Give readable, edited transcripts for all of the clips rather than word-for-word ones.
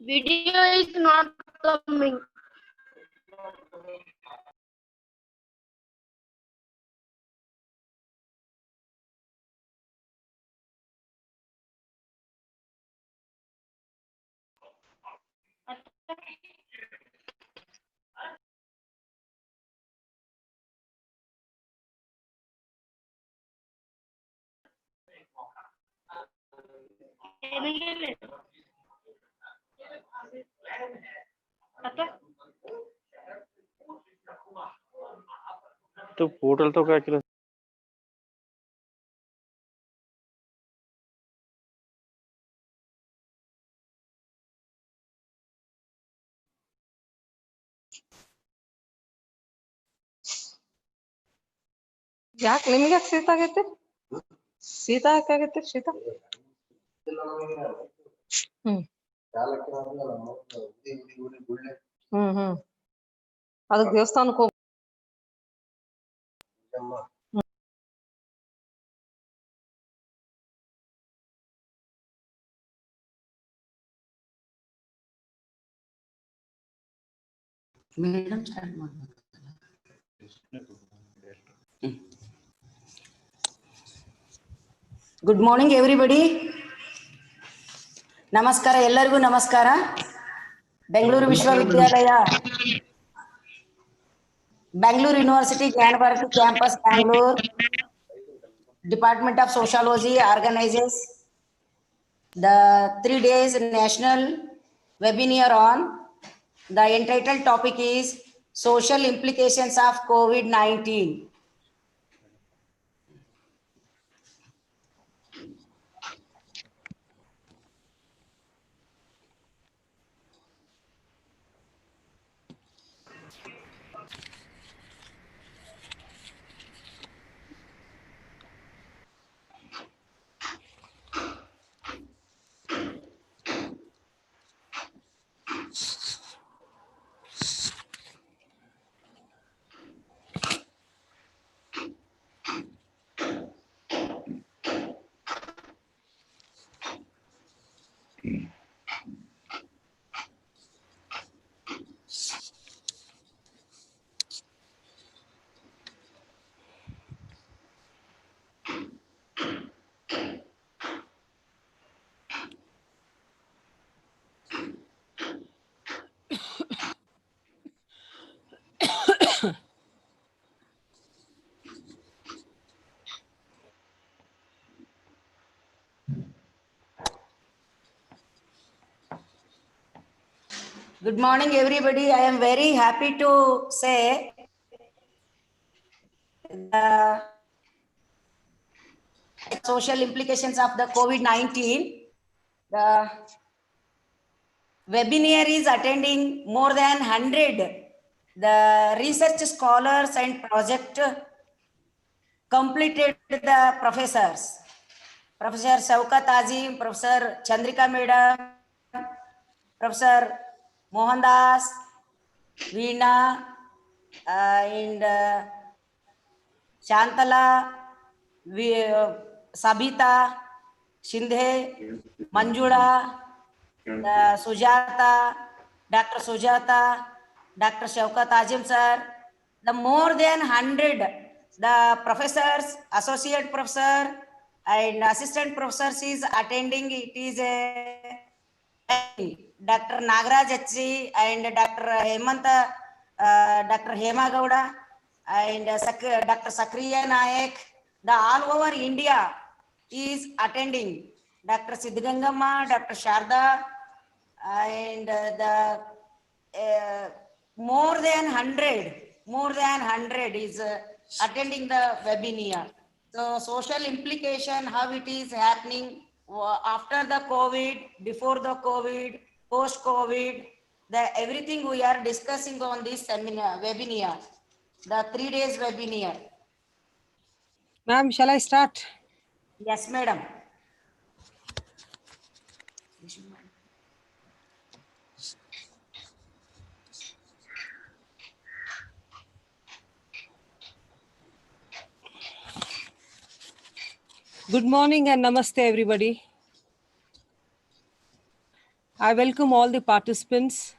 Video is not coming. तो portal तो क्या केलं ಯಾಕೆ ನಿಮ್ಗೆ ಯಾಕೆ ಶೀತ ಆಗೈತಿ ಶೀತ ಯಾಕಾಗೈತಿ ಶೀತ ಅದಕ್ಕೆ ದೇವಸ್ಥಾನಕ್ಕೆ ಹೋಗ್ ಮೇಡಮ್ ಸ್ಟಾರ್ಟ್ ಮಾಡ್ಬೇಕು. Good morning everybody. ನಮಸ್ಕಾರ, ಎಲ್ಲರಿಗೂ ನಮಸ್ಕಾರ. ಬೆಂಗಳೂರು ವಿಶ್ವವಿದ್ಯಾಲಯ, Bangalore University, Gyan Bharati Campus, Bangalore, Department of Sociology organizes the 3 days national webinar on the entitled topic is social implications of COVID-19. Good morning, everybody. I am very happy to say the social implications of the COVID-19. The webinar is attending more than 100. The research scholars and project completed the professors. Professor Shaukat Azim, Professor Chandrika Madam, Professor Mohandas, Veena, and Shantala, Sabita, Shindhe, Manjula, Sujata, Dr. Sujata, Dr. Shaukat Azim sir, the more than 100, the professors, associate professor and assistant professors is attending. It is a Dr. Nagaraj H. and Dr. Hemanta, Dr. Hema Gowda and Dr. Sakriya Nayak, the all over India is attending. Dr. Siddhangamma, Dr. Sharda, and the more than 100 is attending the webinar. So social implication, how it is happening after the COVID, before the COVID, post COVID, the everything we are discussing on this seminar webinar, the 3 days webinar. Ma'am, shall I start? Yes, madam. Good morning and namaste, everybody. I welcome all the participants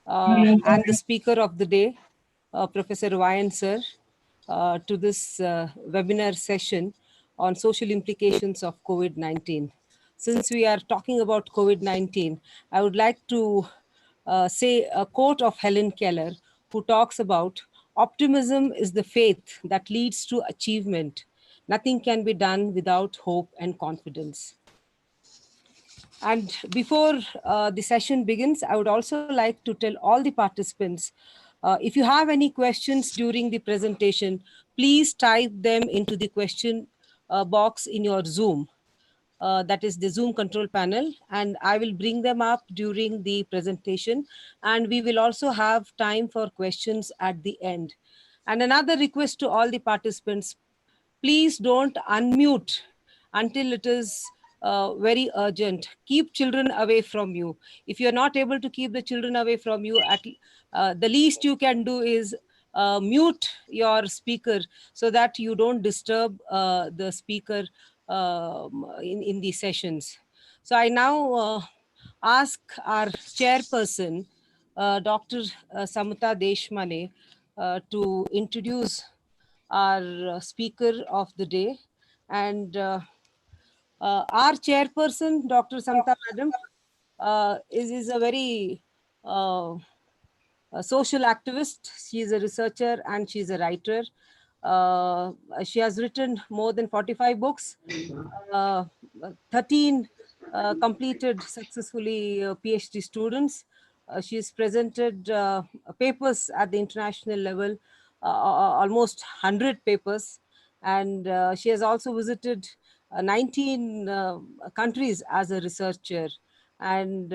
and the speaker of the day, Professor Ryan Sir, to this webinar session on social implications of COVID-19. Since we are talking about COVID-19, I would like to say a quote of Helen Keller, who talks about optimism is the faith that leads to achievement. Nothing can be done without hope and confidence. And before the session begins, I would also like to tell all the participants, if you have any questions during the presentation, please type them into the question box in your Zoom. That is the Zoom control panel, and I will bring them up during the presentation. And we will also have time for questions at the end. And another request to all the participants, please don't unmute until it is very urgent. Keep children away from you. If you're not able to keep the children away from you, the least you can do is mute your speaker so that you don't disturb the speaker in the sessions. So I now ask our chairperson, Dr. Samita Deshmane, to introduce our speaker of the day. And our chairperson, Dr. Samta Madam, is a very a social activist. She's a researcher and she's a writer. She has written more than 45 books, uh, 13 completed successfully PhD students. She's presented papers at the international level, almost 100 papers. And she has also visited 19 countries as a researcher. And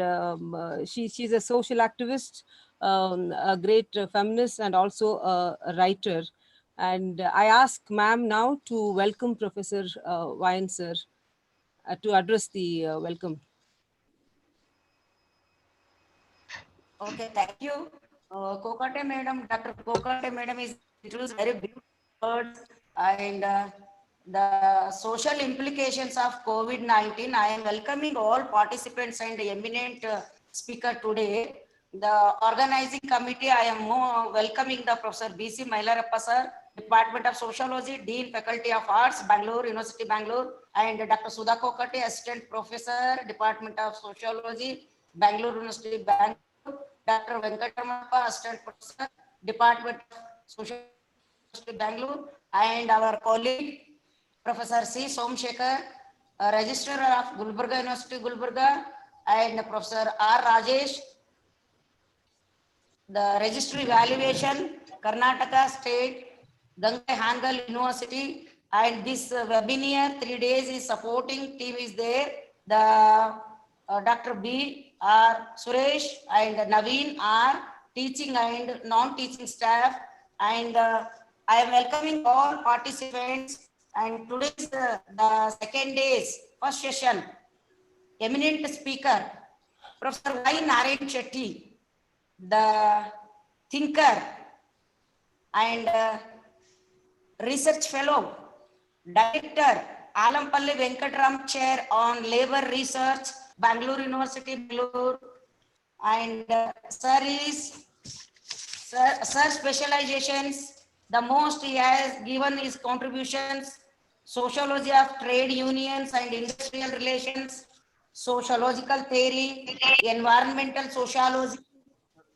she's a social activist, a great feminist, and also a writer. And I ask ma'am now to welcome Professor Wayan sir to address the welcome. Okay, thank you. Kokate Madam, Dr. Kokate Madam is introduced very beautiful words and the social implications of COVID-19. I am welcoming all participants and eminent speaker today. The organizing committee, I am more welcoming the Professor B.C. Mailarappa sir, Department of Sociology, Dean Faculty of Arts, Bangalore, University Bangalore, and Dr. Sudha Kokate, Assistant Professor, Department of Sociology, Bangalore University, Bangalore. Dr. Venkatamappa, Assistant Professor, Department of Social University, Bangalore, and our colleague, Professor C. Somshekar, Registrar of Gulbarga University, Gulbarga, and Professor R. Rajesh, the Registry Evaluation, Karnataka State, Gangai Hangal University, and this webinar 3 days is supporting team is there. The Dr. B. R. Suresh and Naveen are teaching and non-teaching staff, and I am welcoming all participants. And today's the second day's first session, eminent speaker, Professor Y. Narayan Shetty, the thinker and research fellow, director, Alampalli Venkatram Chair on Labor Research, Bangalore University, Bangalore, and sir specializations. The most he has given his contributions: sociology of trade unions and industrial relations, sociological theory, environmental sociology,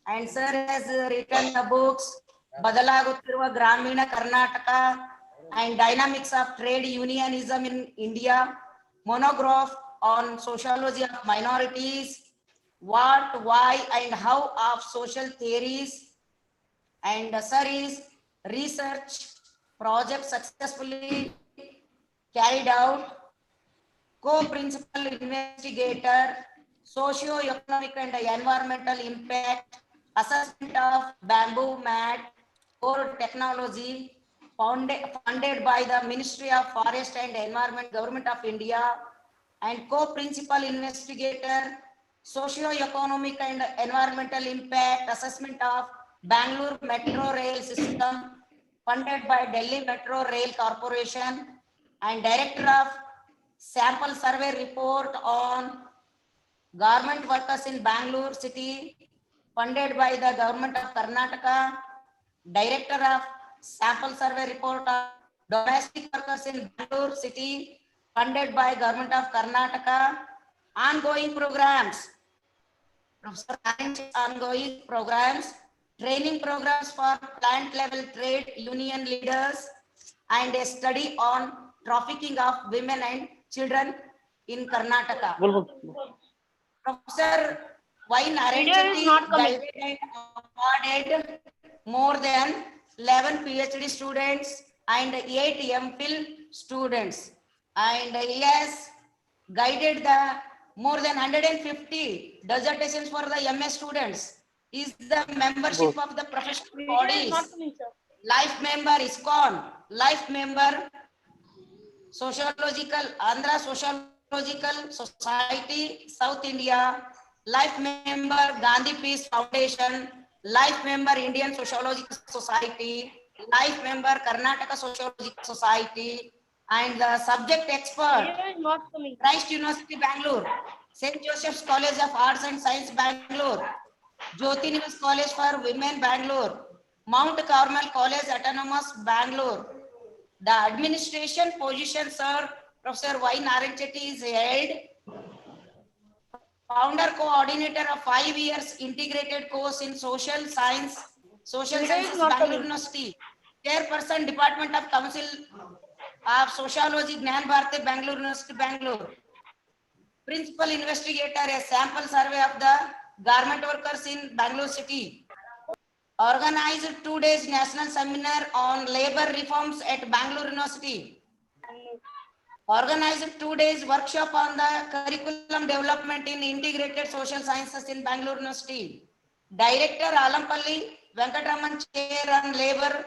and sir has written the books Badalaguತ್ತಿruva Gramina Karnataka and Dynamics of Trade Unionism in India, monograph on sociology of minorities, what, why, and how of social theories, and sir is research project successfully carried out, co-principal investigator, socio-economic and environmental impact, assessment of bamboo mat, core technology, funded by the Ministry of Forest and Environment, Government of India, and co-principal investigator, socio-economic and environmental impact, assessment of Bangalore Metro Rail System, funded by Delhi Metro Rail Corporation, and director of sample survey report on government workers in Bangalore city, funded by the government of Karnataka. Director of sample survey report on domestic workers in Bangalore city, funded by government of Karnataka. Ongoing programs. Professor ongoing programs, training programs for plant level trade union leaders, and a study on trafficking of women and children in Karnataka. Professor Y. Video is not coming. guided and awarded more than 11 PhD students and 8 MPhil students, and he has guided the more than 150 dissertations for the MS students. Is the membership of the professional Video is bodies, not coming, sir. life member ISKCON, life member Sociological, Andhra Sociological Society, South India, life member Gandhi Peace Foundation, life member Indian Sociological Society, life member Karnataka Sociological Society, and the subject expert, Video is not coming. Christ University Bangalore, St. Joseph's College of Arts and Science Bangalore, Jyoti Niwas College for Women Bangalore, Mount Carmel College Autonomous Bangalore. The administration position, sir, Professor Y. Narayan Chetty is held founder coordinator of 5 years integrated course in social sciences, Bangalore University, chairperson Department of Council of Sociology, Gnan Bharati, Bangalore University, Bangalore. Principal investigator, a sample survey of the garment workers in Bangalore city. Organized 2 days national seminar on labor reforms at Bangalore University. Organized 2 days workshop on the curriculum development in integrated social sciences in Bangalore University. Director Alampalli Venkatraman, Chair on Labor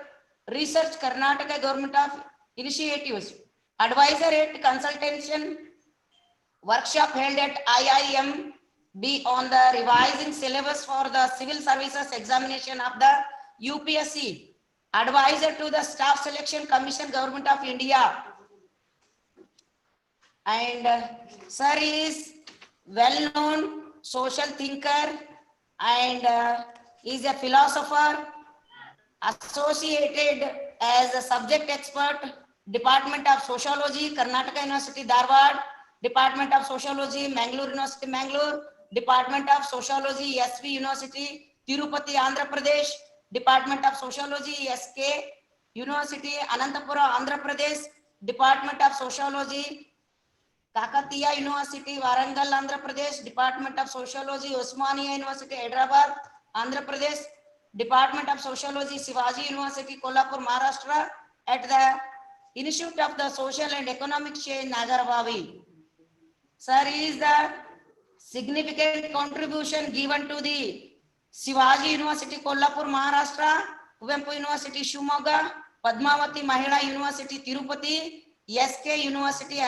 Research, Karnataka Government of Initiatives. Advisor at consultation workshop held at IIMB on the revising syllabus for the civil services examination of the UPSC. Advisor to the Staff Selection Commission, Government of India. And sir is well-known social thinker and is a philosopher, associated as a subject expert, Department of Sociology, Karnataka University, Dharwad, Department of Sociology, Mangalore University, Mangalore, Department of Sociology, SV University, Tirupati, Andhra Pradesh, Department of Sociology, SK University, Anantapura, Andhra Pradesh, Department of Sociology, Kakatiya University, Warangal, Andhra Pradesh, Department of Sociology, Osmania University, Hyderabad, Andhra Pradesh, Department of Sociology, Shivaji University, Kolhapur, Maharashtra, at the Institute of the Social and Economic Change, Nagarbavi. Sir, is the significant contribution given to the Shivaji University, Kolhapur, Maharashtra, Kuvempu University, Shimoga, Padmavati Mahila University, Tirupati, SK University,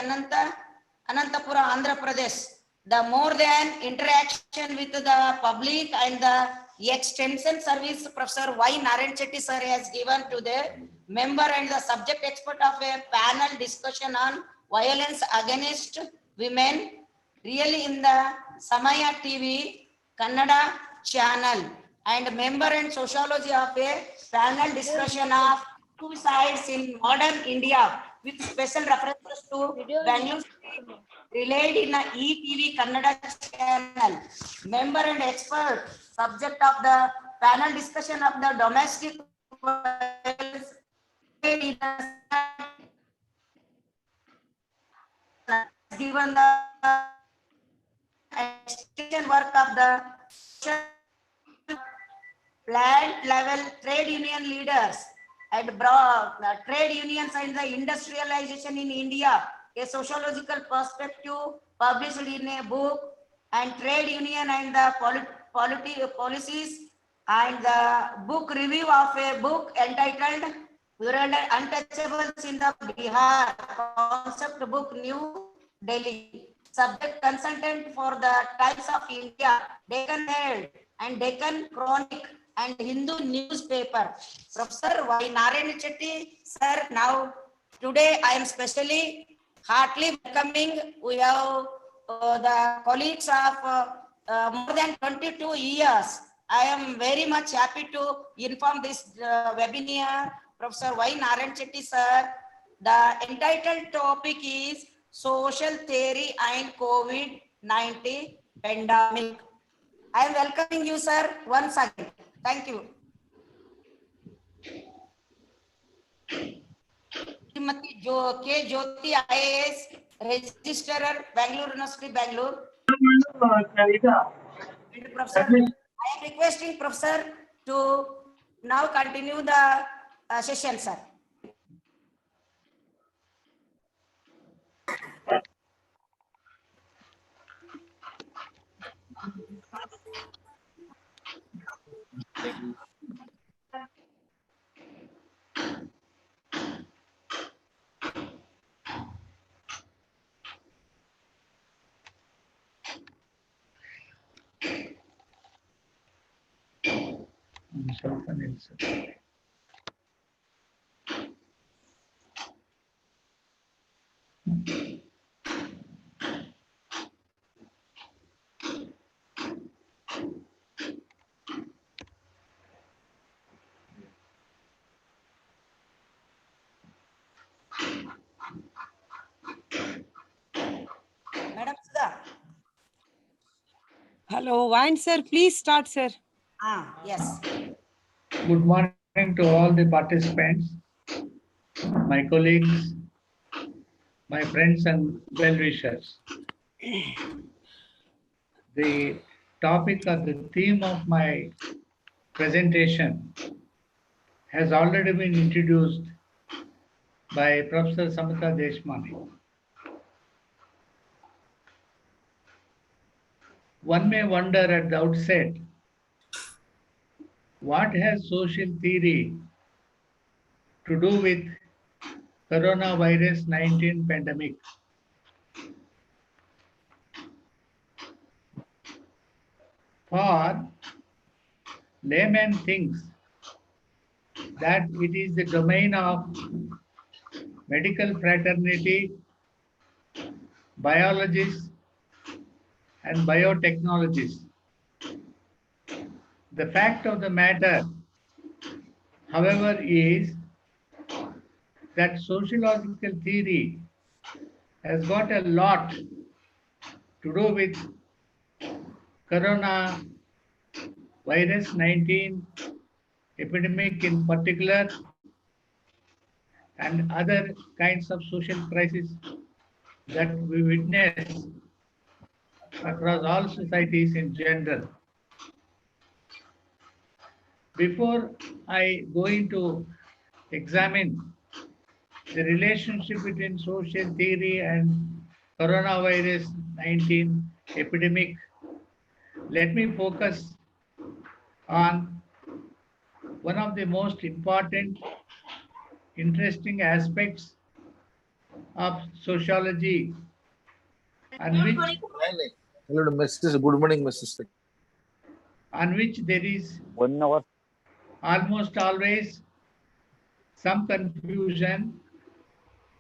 Anantapura, Andhra Pradesh. The more than interaction with the public and the extension service Professor Y. Narayan Chetty sir has given to the member and the subject expert of a panel discussion on violence against women, really in the Samaya TV Kannada channel, and member and sociology of a panel discussion of suicides in modern India with special references to Bangalore relayed in a ETV Kannada channel. Member and expert, subject of the panel discussion of the domestic violence given the extension work of the plant level trade union leaders and trade unions and the industrialization in India, a sociological perspective published in a book, and trade union and the policies, and the book review of a book entitled Untouchables in the Bihar, concept book, New Delhi. Subject consultant for the Times of India, Deccan Herald and Deccan Chronic and Hindu newspaper. Professor Y. Narayan Chetty, sir, now today I am specially heartily welcoming. We have the colleagues of more than 22 years. I am very much happy to inform this webinar, Professor Y. Narayan Chetty sir. The entitled topic is Social Theory and COVID-19 Pandemic. I am welcoming you, sir, once again. Thank you. Srimati K. Jyoti IAS, Registrar, Bangalore University, Bangalore. And Professor, I am requesting Professor to now continue the session, sir. Madam Sudha. Hello, Wine sir, please start, sir. Yes. Good morning to all the participants, my colleagues, my friends and well-wishers. The topic or the theme of my presentation has already been introduced by Professor Samita Deshmani. One may wonder at the outset, what has social theory to do with coronavirus 19 pandemic? For layman thinks that it is the domain of medical fraternity, biologists, and biotechnologists. The fact of the matter, however, is that sociological theory has got a lot to do with corona virus 19 epidemic in particular and other kinds of social crises that we witness across all societies in general. Before I go into examine the relationship between social theory and coronavirus 19 epidemic, let me focus on one of the most important, interesting aspects of sociology on Hello, Mrs. Good morning, Mrs. which there is 1 hour. almost always some confusion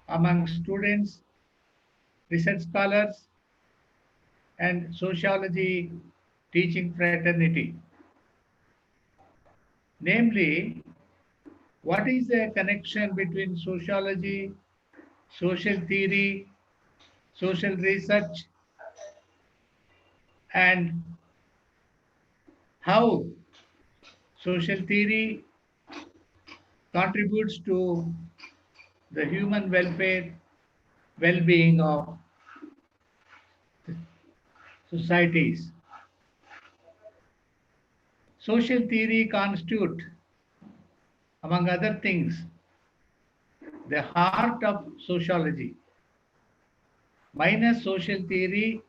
among students, research scholars, and sociology teaching fraternity. Namely, what is the connection between sociology, social theory, social research, and how social theory contributes to the human welfare, well-being of societies. Social theory constitute, among other things, the heart of sociology. Minus social theory,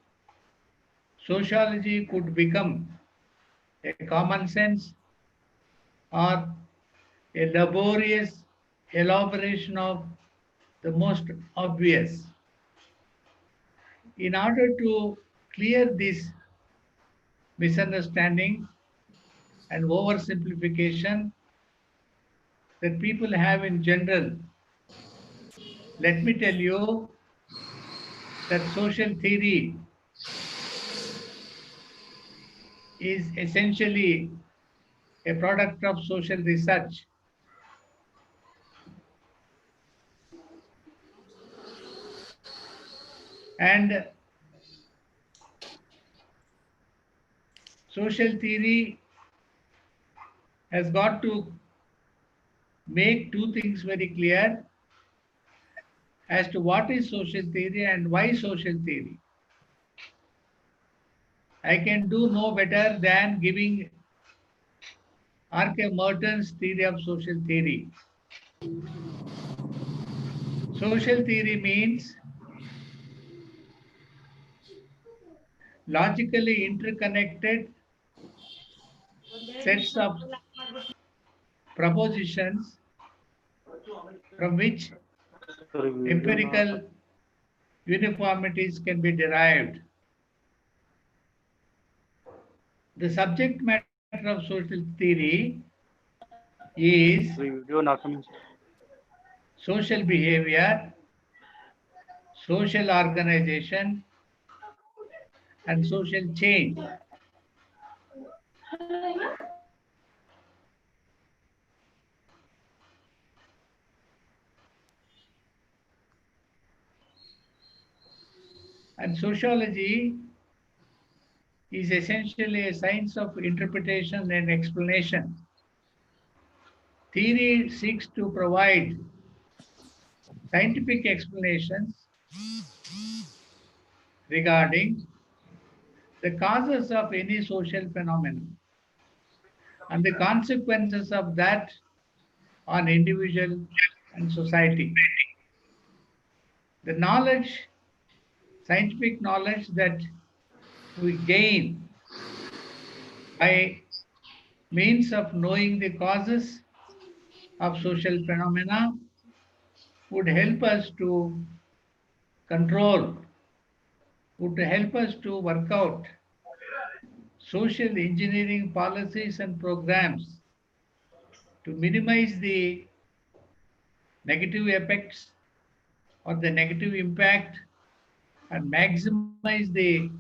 sociology could become a common sense or a laborious elaboration of the most obvious. In order to clear this misunderstanding and oversimplification that people have in general, let me tell you that social theory is essentially a product of social research. And social theory has got to make two things very clear as to what is social theory and why social theory. I can do no better than giving R.K. Merton's theory of social theory. Social theory means logically interconnected sets of propositions from which empirical uniformities can be derived. The subject matter of social theory is social behavior, social organization, and social change. And sociology is essentially a science of interpretation and explanation. Theory seeks to provide scientific explanations regarding the causes of any social phenomenon and the consequences of that on individual and society. The knowledge, scientific knowledge that we gain by means of knowing the causes of social phenomena would help us to control, would help us to work out social engineering policies and programs to minimize the negative effects or the negative impact and maximize the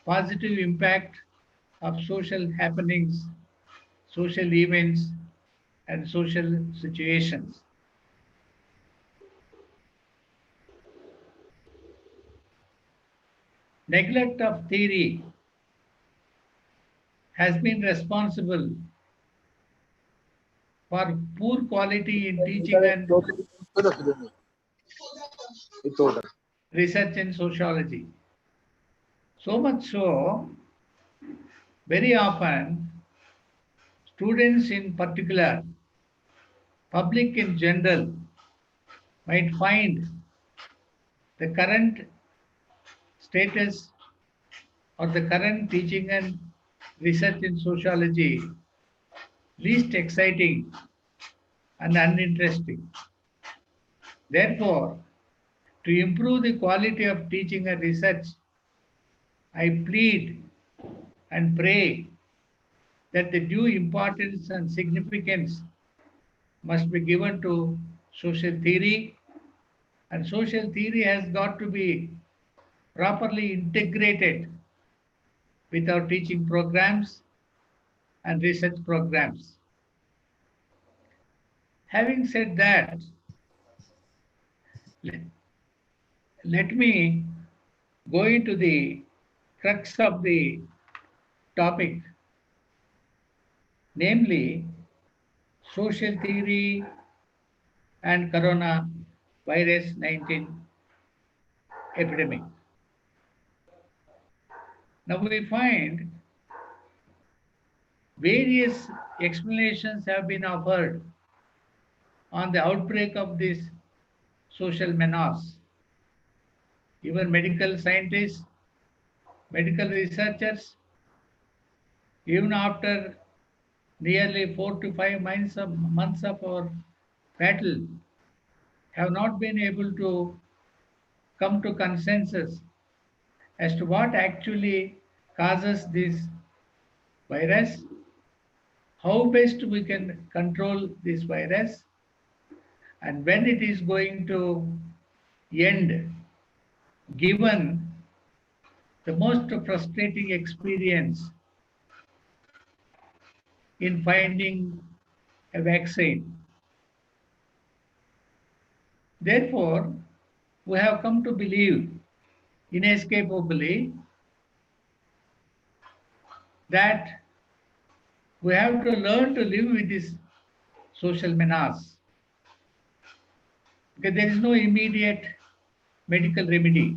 positive impact of social happenings, social events, and social situations. Neglect of theory has been responsible for poor quality in teaching and research in sociology. So much so, very often, students in particular, public in general, might find the current status or the current teaching and research in sociology least exciting and uninteresting. Therefore, to improve the quality of teaching and research, I plead and pray that the due importance and significance must be given to social theory, and social theory has got to be properly integrated with our teaching programs and research programs. Having said that, let me go into the crux of the topic, namely social theory and coronavirus 19 epidemic. Now we find various explanations have been offered on the outbreak of this social menace. Even medical scientists, medical researchers, even after nearly 4 to 5 months of our battle, have not been able to come to consensus as to what actually causes this virus, how best we can control this virus, and when it is going to end, given the most frustrating experience in finding a vaccine. Therefore, we have come to believe inescapably that we have to learn to live with this social menace, because there is no immediate medical remedy.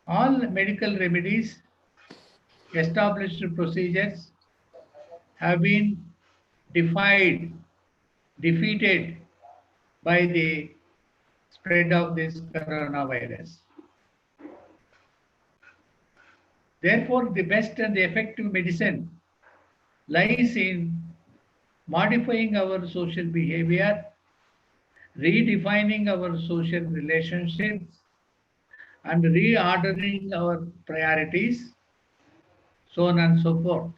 All medical remedies, established procedures have been defeated by the spread of this coronavirus. Therefore, the best and the effective medicine lies in modifying our social behavior, redefining our social relationships, and reordering our priorities, so on and so forth.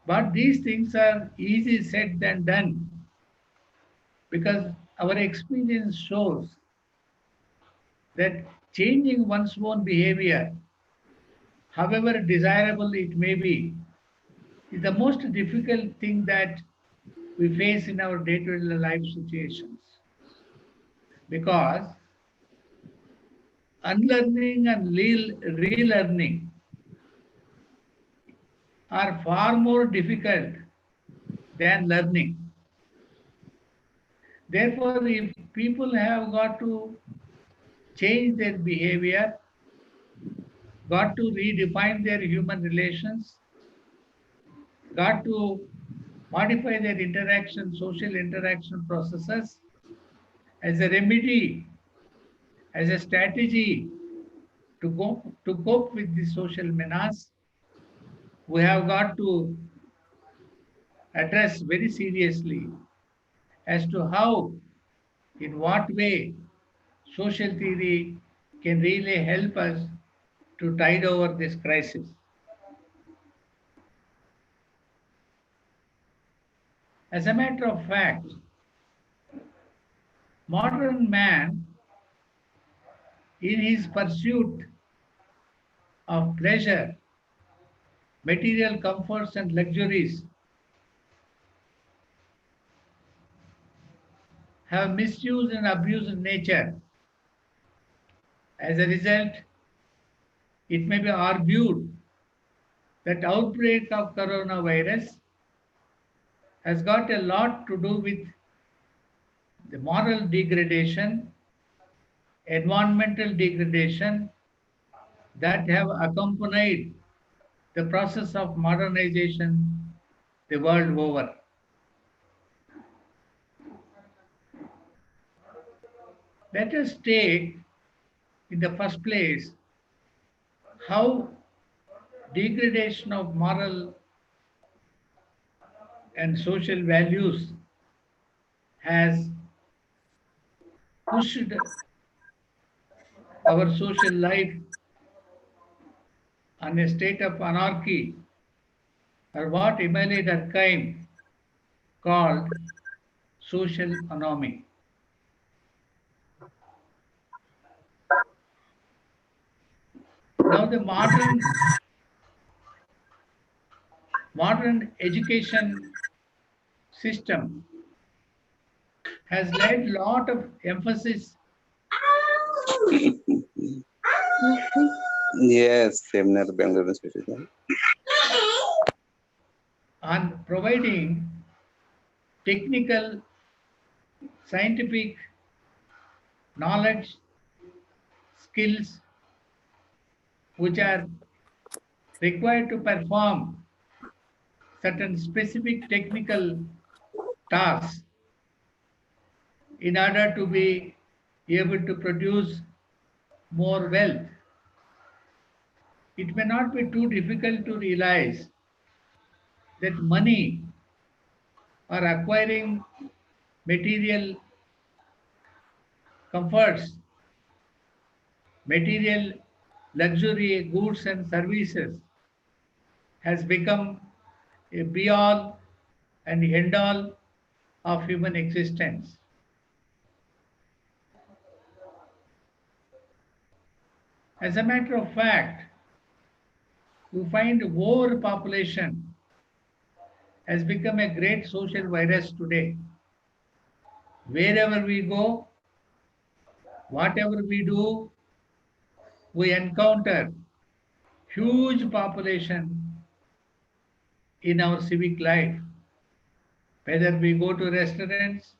But these things are easy said than done, because our experience shows that changing one's own behavior, however desirable it may be, is the most difficult thing that we face in our day-to-day life situations. Because unlearning and relearning are far more difficult than learning. Therefore, if people have got to change their behavior, got to redefine their human relations, got to modify their social interaction processes as a remedy, as a strategy to cope with the social menace, we have got to address very seriously as to how, in what way, social theory can really help us to tide over this crisis. As a matter of fact, modern man, in his pursuit of pleasure, material comforts, and luxuries, have misused and abused nature. As a result, it may be argued that outbreak of coronavirus has got a lot to do with the moral degradation, environmental degradation that have accompanied the process of modernization the world over. Let us take, in the first place, how degradation of moral and social values has pushed our social life on a state of anarchy, or what Emile Durkheim called social anomie. Now the modern education system has laid lot of emphasis Yes, seminar Bangalore Institute. on providing technical, scientific knowledge, skills which are required to perform certain specific technical tasks in order to be able to produce more wealth. It may not be too difficult to realize that money or acquiring material comforts, material luxury goods and services has become a be all and end all of human existence. As a matter of fact, we find overpopulation has become a great social virus today. Wherever we go, whatever we do, we encounter huge population in our civic life. Whether we go to restaurants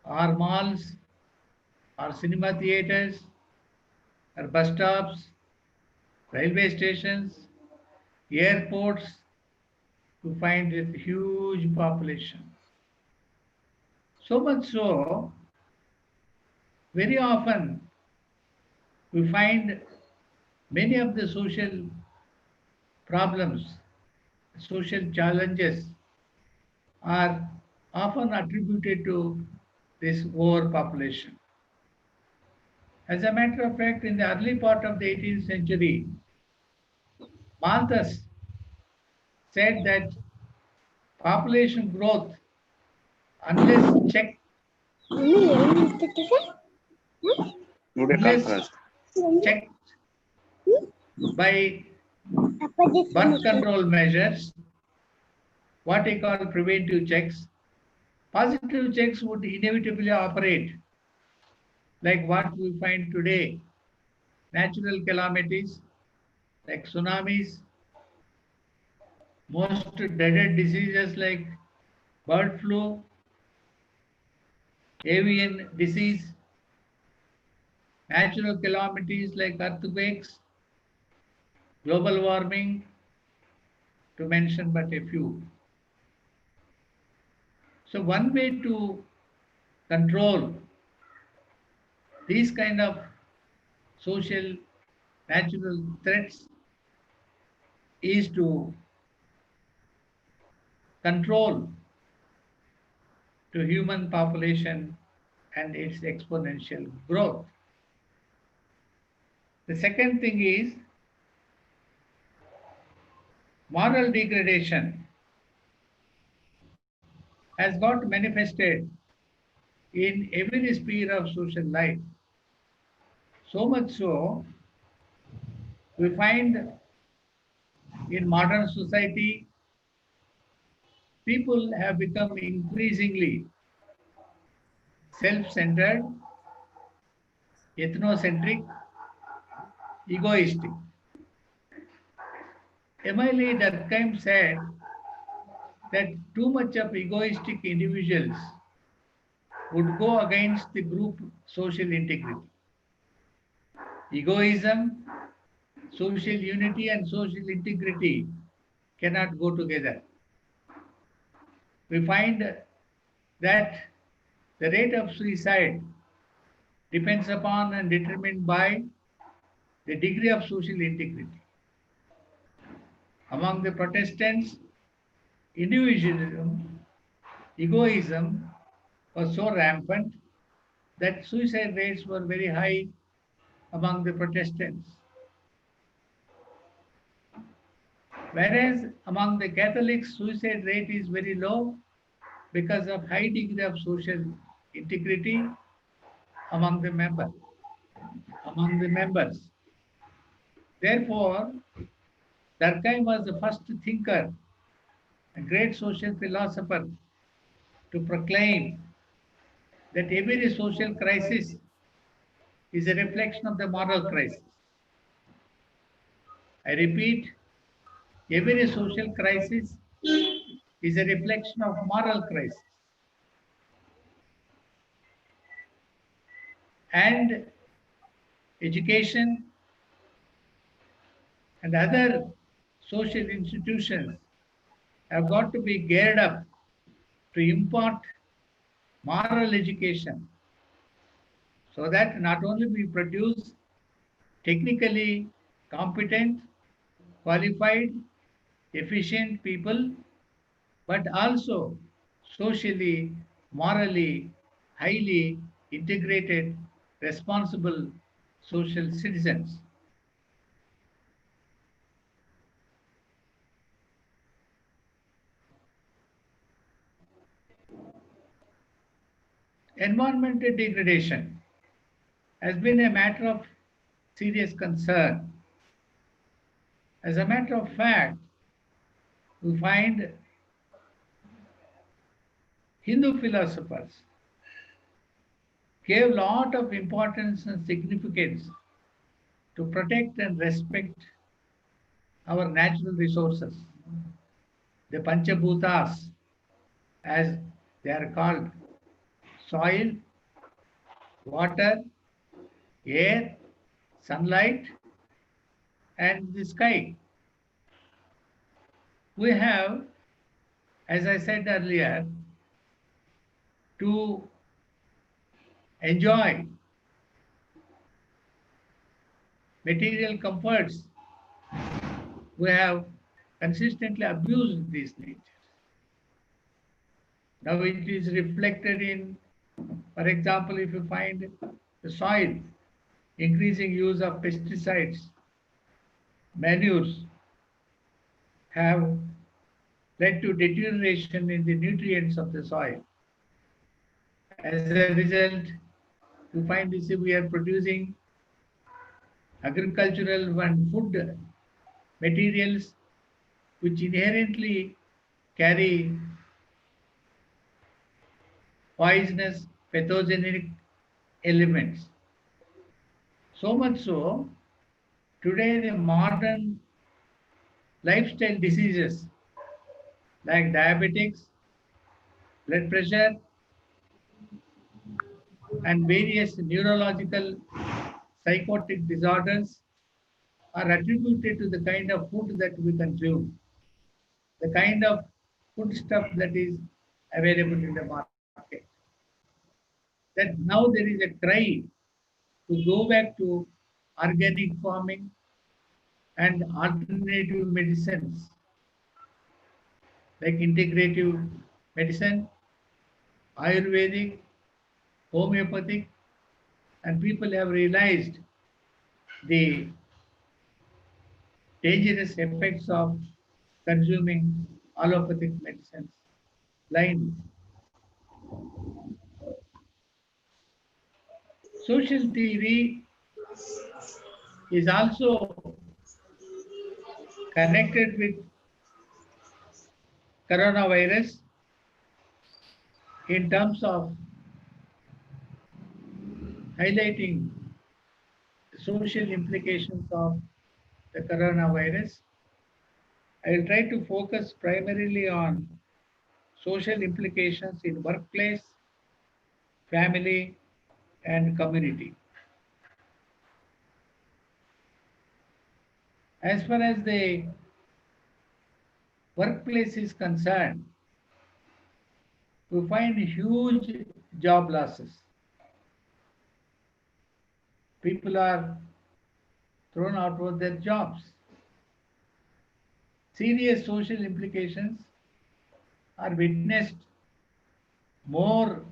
or malls or cinema theaters or bus stops, railway stations, airports, to find a huge population. So much so, very often we find many of the social problems, social challenges are often attributed to this overpopulation. As a matter of fact, in the early part of the 18th century, Malthus said that population growth, unless checked, Today unless conference. checked by birth control measures, what I call preventive checks, positive checks would inevitably operate, like what we find today. Natural calamities like tsunamis, most dreaded diseases like bird flu, avian disease, natural calamities like earthquakes, global warming, to mention but a few. So one way to control these kind of social natural threats is to control to human population and its exponential growth. The second thing is moral degradation has got manifested in every sphere of social life. So much so, we find in modern society, people have become increasingly self-centered, ethnocentric, egoistic. Emily Durkheim said that too much of egoistic individuals would go against the group social integrity. Egoism, social unity, and social integrity cannot go together. We find that the rate of suicide depends upon and determined by the degree of social integrity. Among the Protestants, individualism, egoism was so rampant that suicide rates were very high among the Protestants. Whereas among the Catholics, suicide rate is very low because of high degree of social integrity among the members. Therefore, Durkheim was the first thinker, a great social philosopher, to proclaim that every social crisis is a reflection of the moral crisis. I repeat, every social crisis is a reflection of moral crisis. And education and other social institutions have got to be geared up to impart moral education so that not only we produce technically competent, qualified, efficient people, but also socially, morally, highly integrated, responsible social citizens. Environmental degradation has been a matter of serious concern. As a matter of fact, we find Hindu philosophers gave a lot of importance and significance to protect and respect our natural resources, the Panchabhutas, as they are called: soil, water, air, sunlight, and the sky. We have, as I said earlier, to enjoy material comforts. We have consistently abused these natures. Now it is reflected in, for example, if you find the soil, increasing use of pesticides, manures have led to deterioration in the nutrients of the soil. As a result, you find this, we are producing agricultural and food materials which inherently carry poisonous pathogenic elements. So much so, today the modern lifestyle diseases like diabetics, blood pressure, and various neurological psychotic disorders are attributed to the kind of food that we consume, the kind of food stuff that is available in the market. That now there is a cry to go back to organic farming and alternative medicines like integrative medicine, Ayurvedic, homeopathic, and people have realized the dangerous effects of consuming allopathic medicines blindly. Social theory is also connected with coronavirus in terms of highlighting the social implications of the coronavirus. I will try to focus primarily on social implications in workplace, family, and community. As far as the workplace is concerned, we find huge job losses. People are thrown out of their jobs. Serious social implications are witnessed more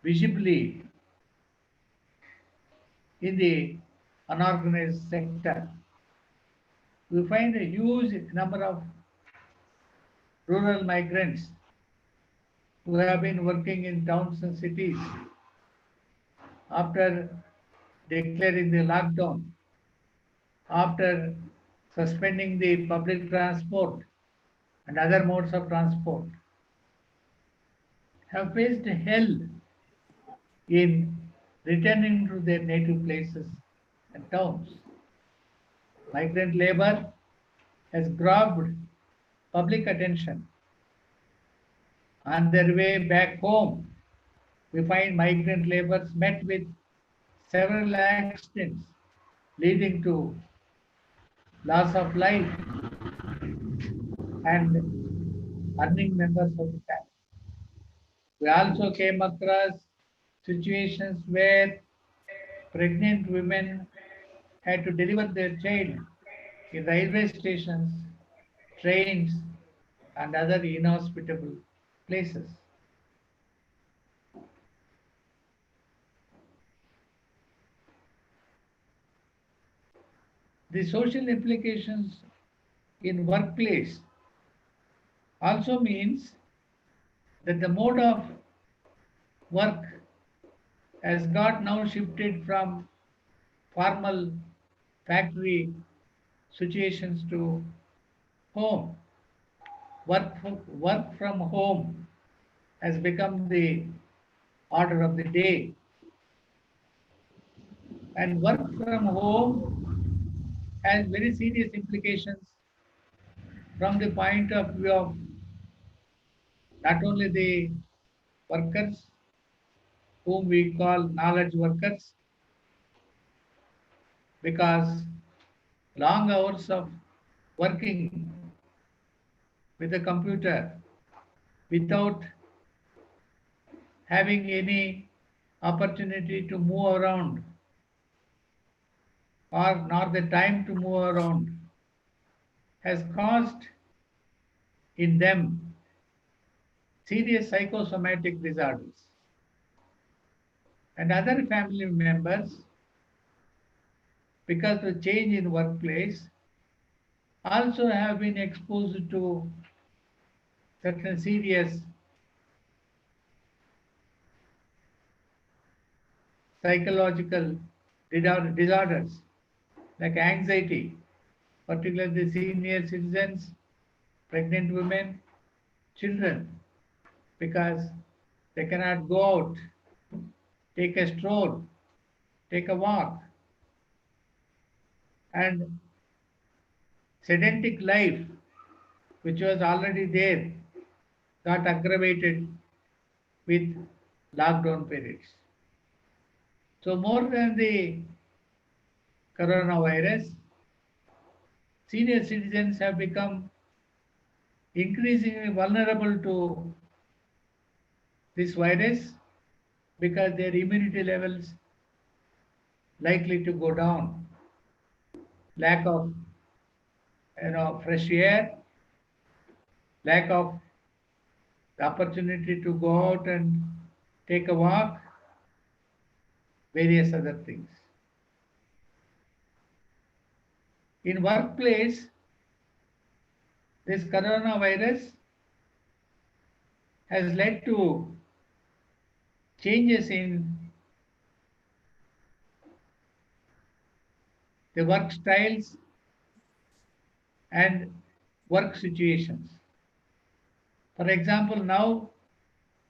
visibly in the unorganized sector. We find a huge number of rural migrants who have been working in towns and cities after declaring the lockdown, after suspending the public transport and other modes of transport, have faced hell in returning to their native places and towns. Migrant labor has grabbed public attention. On their way back home, we find migrant laborers met with several accidents leading to loss of life and earning members of the family. We also came across situations where pregnant women had to deliver their child in railway stations, trains, and other inhospitable places. The social implications in workplace also means that the mode of work has got now shifted from formal factory situations to home. Work from home has become the order of the day. And work from home has very serious implications from the point of view of not only the workers, whom we call knowledge workers, because long hours of working with a computer without having any opportunity to move around or nor the time to move around has caused in them serious psychosomatic disorders. And other family members, because of change in workplace, also have been exposed to certain serious psychological disorders like anxiety, particularly the senior citizens, pregnant women, children, because they cannot go out, take a stroll, take a walk, and sedentary life, which was already there, got aggravated with lockdown periods. So more than the coronavirus, senior citizens have become increasingly vulnerable to this virus because their immunity levels likely to go down. Lack of fresh air, lack of the opportunity to go out and take a walk, various other things. In workplace, this coronavirus has led to changes in the work styles and work situations. For example, now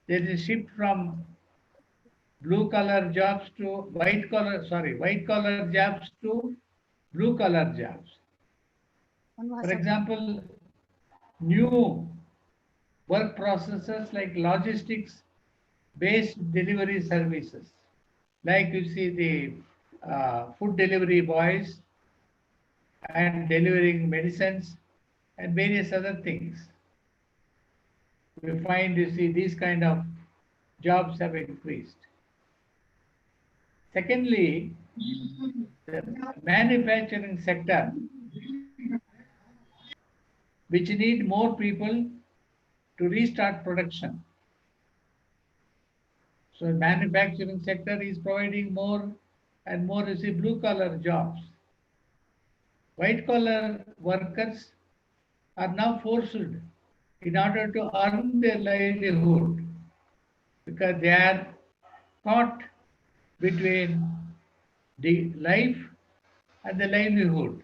there is a shift from white collar jobs to blue collar jobs. For example, new work processes like logistics based delivery services, like you see the food delivery boys and delivering medicines and various other things. We find, you see, these kind of jobs have increased. Secondly, the manufacturing sector, which need more people to restart production. So manufacturing sector is providing more and more, you see, blue collar jobs. White collar workers are now forced in order to earn their livelihood because they are caught between the life and the livelihood.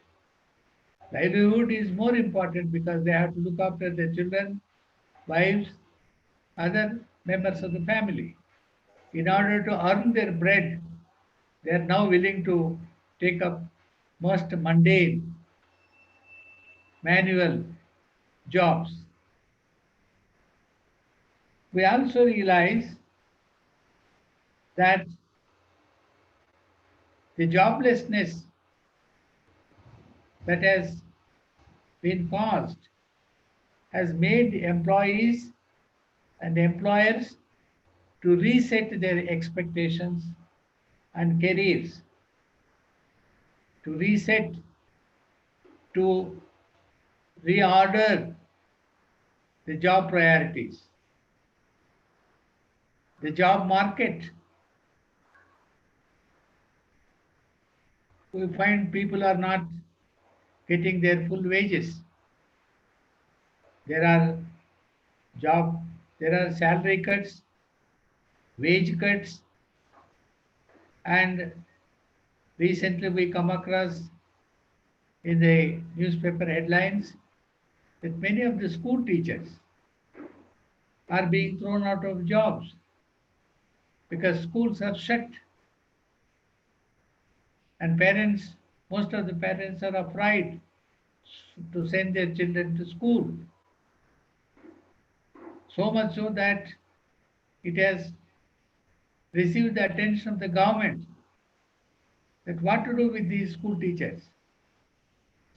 Livelihood is more important because they have to look after their children, wives, other members of the family. In order to earn their bread, they are now willing to take up most mundane manual jobs. We also realize that the joblessness that has been caused has made employees and employers to reset their expectations and careers, to reset, to reorder the job priorities. The job market, we find people are not getting their full wages. There are salary cuts, wage cuts, and recently we come across in the newspaper headlines that many of the school teachers are being thrown out of jobs because schools are shut and parents, most of the parents are afraid to send their children to school. So much so that it has received the attention of the government that what to do with these school teachers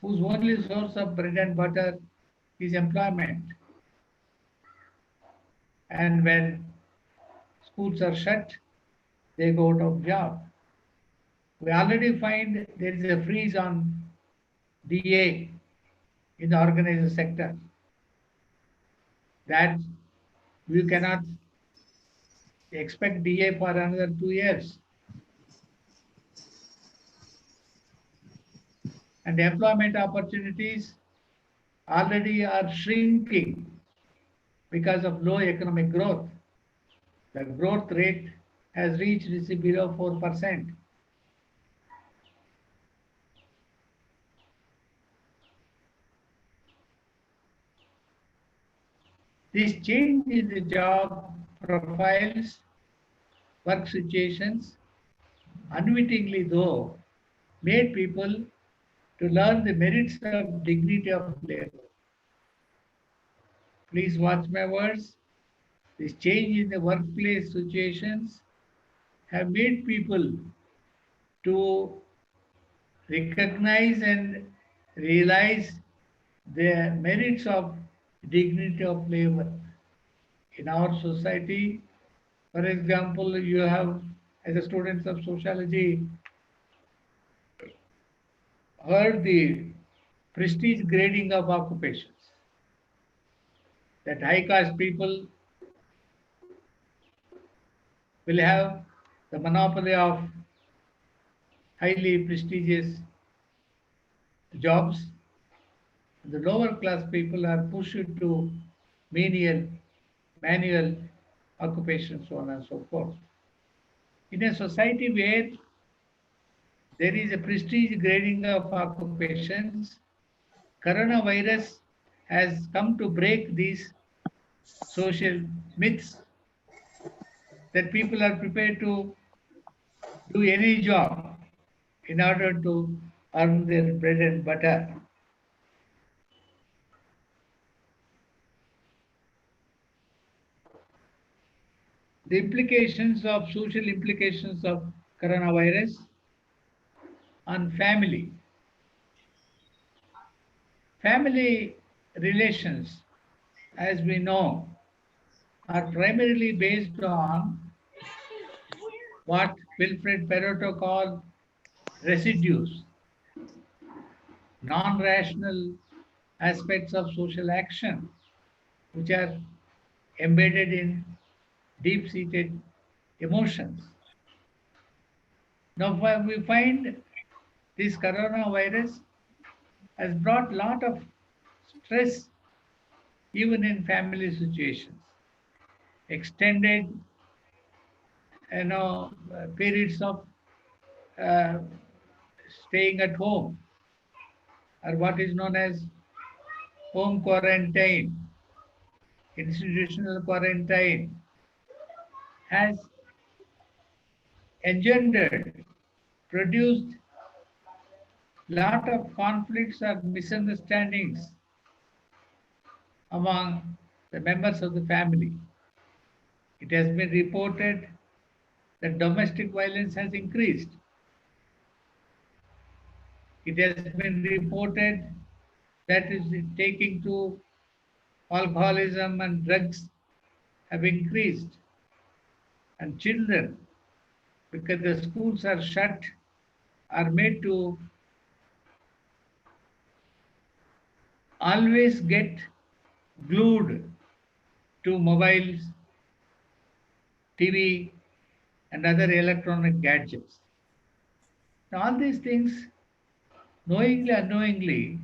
whose only source of bread and butter is employment. And when schools are shut, they go out of job. We already find there is a freeze on DA in the organized sector that we cannot expect DA for another 2 years. And employment opportunities already are shrinking because of low economic growth. The growth rate has reached below 4%. This change in the job profiles, work situations, unwittingly though, made people to learn the merits of dignity of labor. Please watch my words. This change in the workplace situations have made people to recognize and realize the merits of dignity of labor. In our society, for example, you have, as a student of sociology, heard the prestige grading of occupations. That high caste people will have the monopoly of highly prestigious jobs. The lower class people are pushed to menial, manual occupations, so on and so forth. In a society where there is a prestige grading of occupations, coronavirus has come to break these social myths that people are prepared to do any job in order to earn their bread and butter. The implications of social implications of coronavirus on family. Family relations, as we know, are primarily based on what Wilfred Pareto called residues, non-rational aspects of social action, which are embedded in deep-seated emotions. Now, we find this coronavirus has brought a lot of stress even in family situations. Extended, periods of uh, staying at home, or what is known as home quarantine, institutional quarantine, has engendered, produced lot of conflicts or misunderstandings among the members of the family. It has been reported that domestic violence has increased. It has been reported that is taking to alcoholism and drugs have increased. And children, because the schools are shut, are made to always get glued to mobiles, TV, and other electronic gadgets. Now, all these things, knowingly or unknowingly,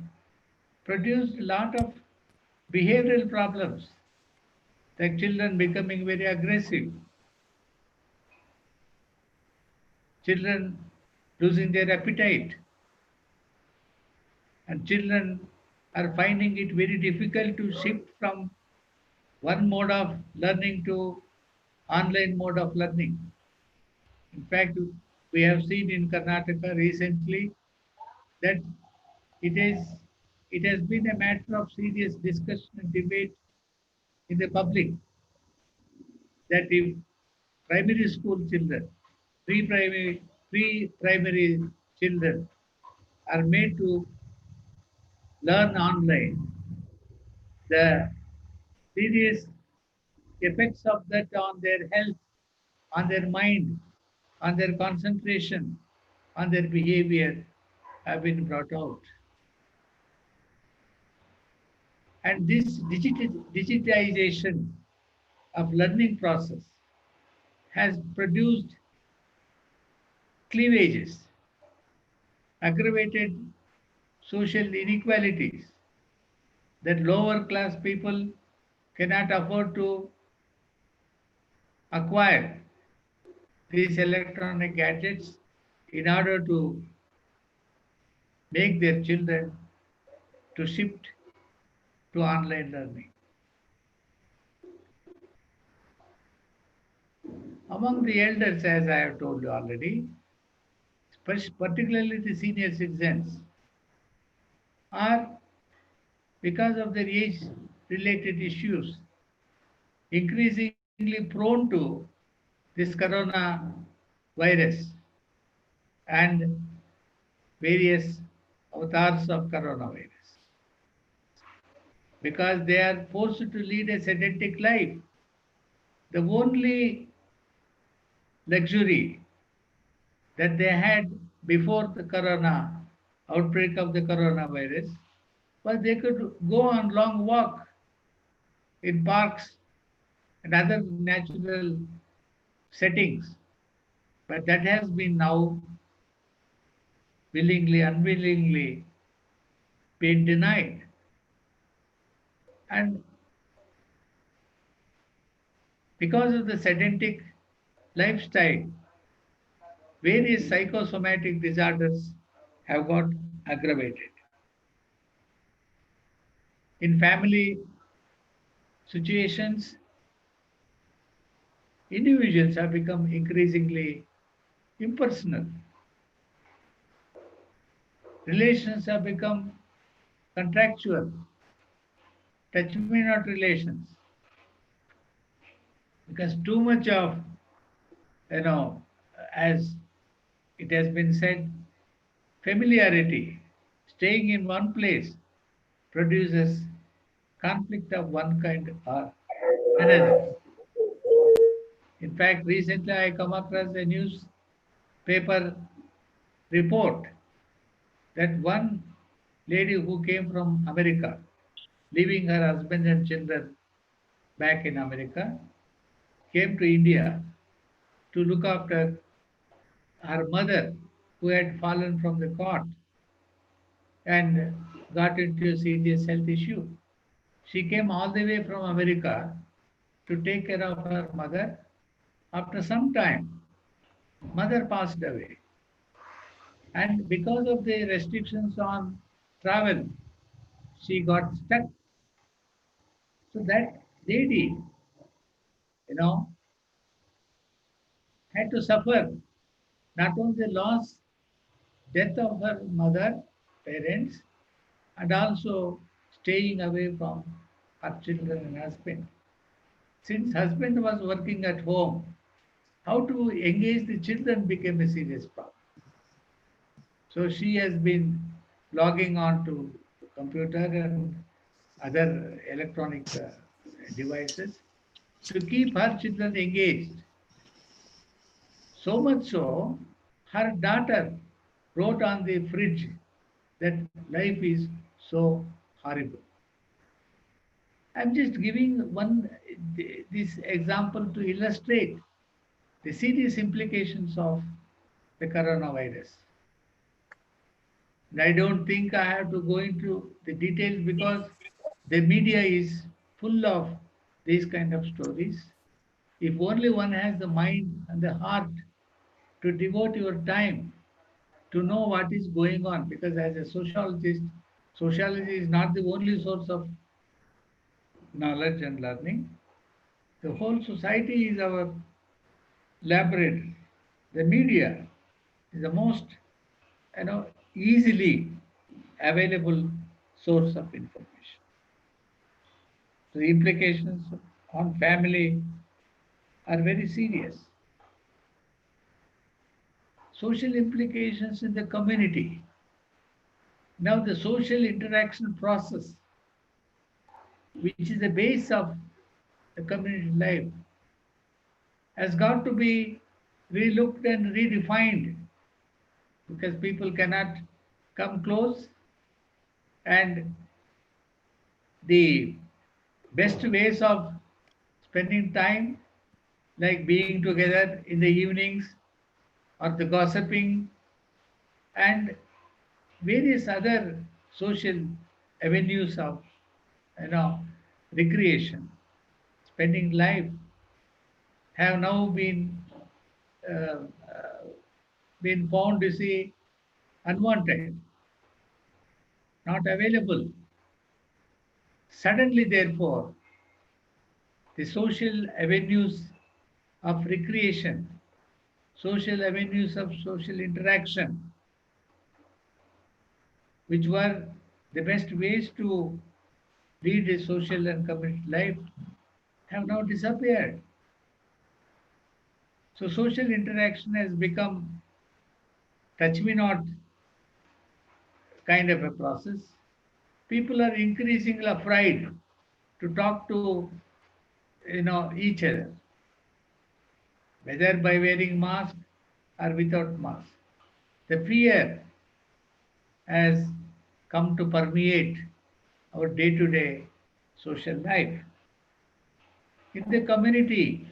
produce a lot of behavioral problems, like children becoming very aggressive, children losing their appetite, And children are finding it very difficult to shift from one mode of learning to online mode of learning. In fact, we have seen in Karnataka recently that it is it has been a matter of serious discussion and debate in the public that if primary school children, pre-primary children are made to learn online, the serious effects of that on their health, on their mind, on their concentration, on their behavior have been brought out. And this digitization of learning process has produced cleavages, aggravated social inequalities that lower class people cannot afford to acquire these electronic gadgets in order to make their children to shift to online learning. Among the elders, as I have told you already, particularly the senior citizens, are, because of their age related issues, increasingly prone to this corona virus and various avatars of coronavirus because they are forced to lead a sedentary life. The only luxury that they had before the corona outbreak of the coronavirus was they could go on long walk in parks and other natural settings. But that has been now willingly, unwillingly been denied. And because of the sedentary lifestyle, various psychosomatic disorders have got aggravated. In family situations, individuals have become increasingly impersonal. Relations have become contractual, touch me not relations, because too much of, as it has been said, familiarity, staying in one place produces conflict of one kind or another. In fact, recently I come across a newspaper report that one lady who came from America, leaving her husband and children back in America, came to India to look after her mother who had fallen from the cot and got into a serious health issue. She came all the way from America to take care of her mother. After some time, mother passed away. And because of the restrictions on travel, she got stuck. So that lady, you know, had to suffer not only the loss, death of her mother, parents, and also staying away from her children and husband. Since husband was working at home, how to engage the children became a serious problem. So she has been logging on to computer and other electronic devices to keep her children engaged. So much so, her daughter wrote on the fridge that life is so horrible. I'm just giving this example to illustrate the serious implications of the coronavirus. And I don't think I have to go into the details because the media is full of these kind of stories. If only one has the mind and the heart to devote your time to know what is going on, because as a sociologist, sociology is not the only source of knowledge and learning. The whole society is our laboratory. The media is the most, easily available source of information. The implications on family are very serious. Social implications in the community. Now, the social interaction process, which is the base of the community life, has got to be relooked and redefined because people cannot come close, and the best ways of spending time, like being together in the evenings or the gossiping and various other social avenues of you know recreation, spending life, have now uh, uh, been found to see unwanted, not available. Suddenly, therefore, the social avenues of recreation, social avenues of social interaction, which were the best ways to lead a social and community life, have now disappeared. So social interaction has become touch me not kind of a process. People are increasingly afraid to talk to each other, whether by wearing mask or without mask. The fear has come to permeate our day-to-day social life. In the community,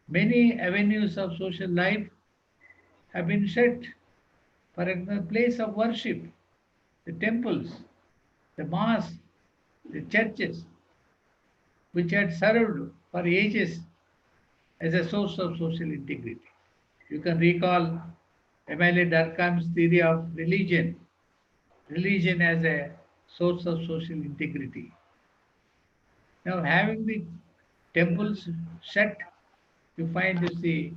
many avenues of social life have been shut. For example, place of worship, the temples, the mosques, the churches, which had served for ages as a source of social integrity. You can recall Emile Durkheim's theory of religion as a source of social integrity. Now, having the temples shut, you find you see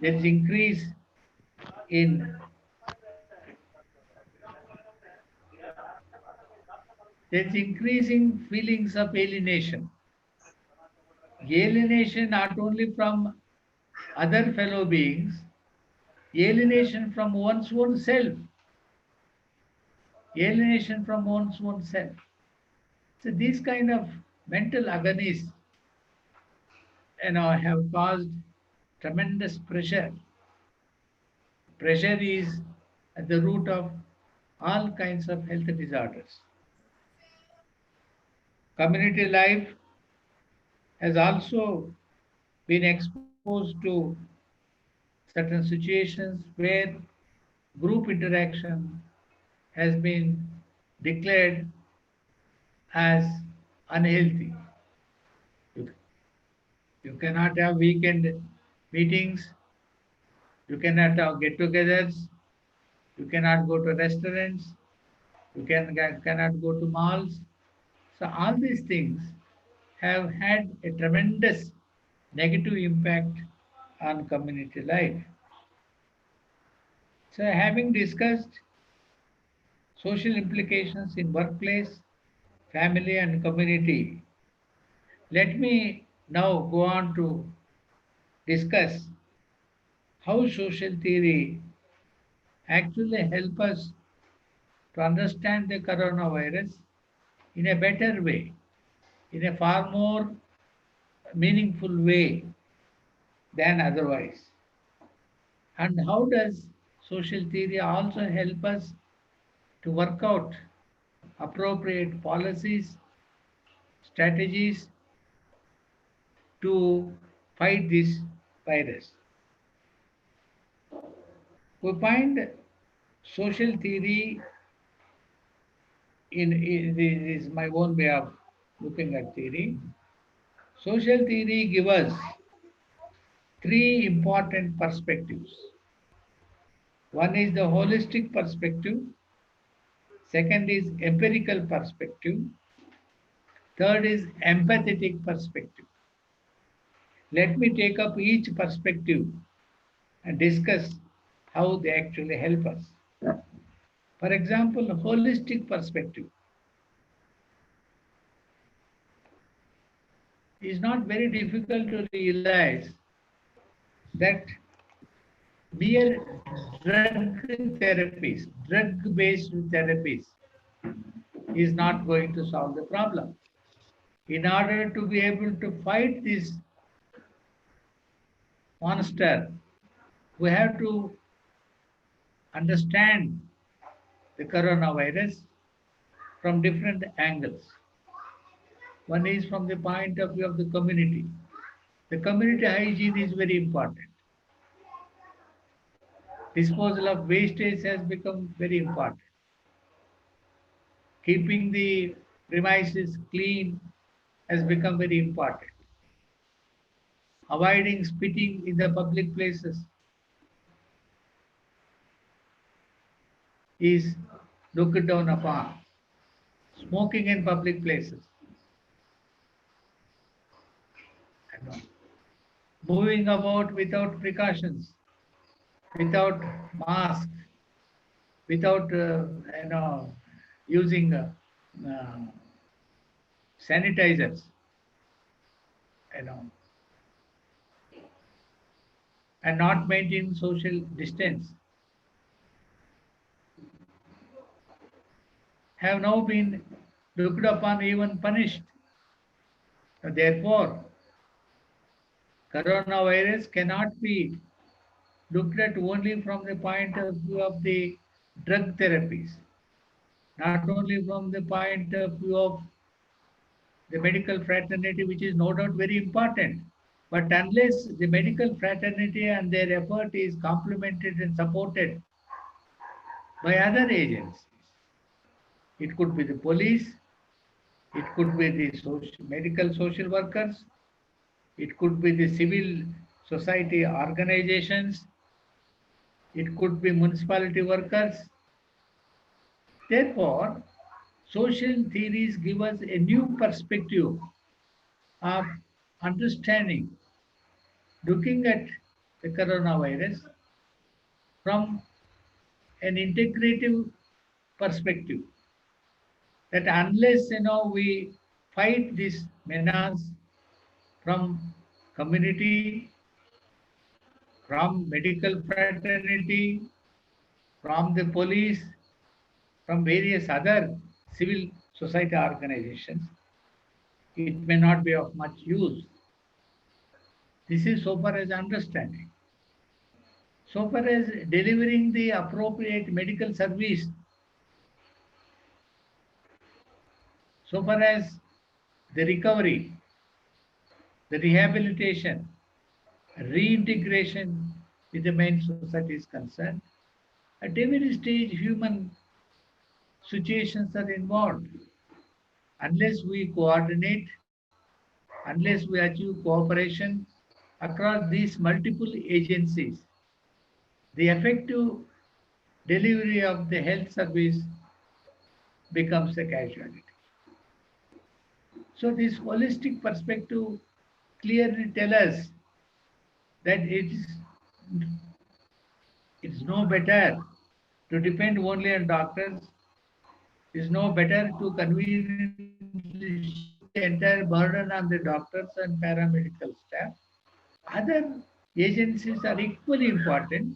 there is increase in there is increasing feelings of alienation. Alienation not only from other fellow beings, alienation from one's own self, alienation from one's own self. So these kind of mental agonies, have caused tremendous pressure. Pressure is at the root of all kinds of health disorders. Community life has also been exposed to certain situations where group interaction has been declared as unhealthy. You, you cannot have weekend meetings, you cannot have get togethers, you cannot go to restaurants, cannot go to malls. So, all these things have had a tremendous negative impact on community life. So, having discussed social implications in workplace, family, and community, let me now go on to discuss how social theory actually help us to understand the coronavirus in a better way, in a far more meaningful way than otherwise. And how does social theory also help us to work out appropriate policies, strategies to fight this virus? We find social theory in this is my own way of looking at theory. Social theory gives us three important perspectives. One is the holistic perspective, Second is empirical perspective. Third is empathetic perspective. Let me take up each perspective and discuss how they actually help us. For example, a holistic perspective is not very difficult to realize that mere drug therapies, drug-based therapies is not going to solve the problem. In order to be able to fight this monster, we have to understand the coronavirus from different angles. One is from the point of view of the community. The community hygiene is very important. Disposal of wastage has become very important. Keeping the premises clean has become very important. Avoiding spitting in the public places is looked down upon. Smoking in public places. Moving about without precautions, without mask, without using uh, sanitizers, you know, and not maintaining social distance have now been looked upon, even punished. Therefore, coronavirus cannot be looked at only from the point of view of the drug therapies, not only from the point of view of the medical fraternity, which is no doubt very important. But unless the medical fraternity and their effort is complemented and supported by other agencies, it could be the police, it could be the medical social workers, it could be the civil society organizations, it could be municipality workers. Therefore, social theories give us a new perspective of understanding, looking at the coronavirus from an integrative perspective. That unless we fight this menace from community, from medical fraternity, from the police, from various other civil society organizations, it may not be of much use. This is so far as understanding. So far as delivering the appropriate medical service, so far as the recovery, the rehabilitation, reintegration with the main society is concerned, at every stage human situations are involved. Unless we coordinate, unless we achieve cooperation across these multiple agencies, the effective delivery of the health service becomes a casualty. So this holistic perspective clearly tells us that it's no better to depend only on doctors. It's no better to conveniently shift the entire burden on the doctors and paramedical staff. Other agencies are equally important.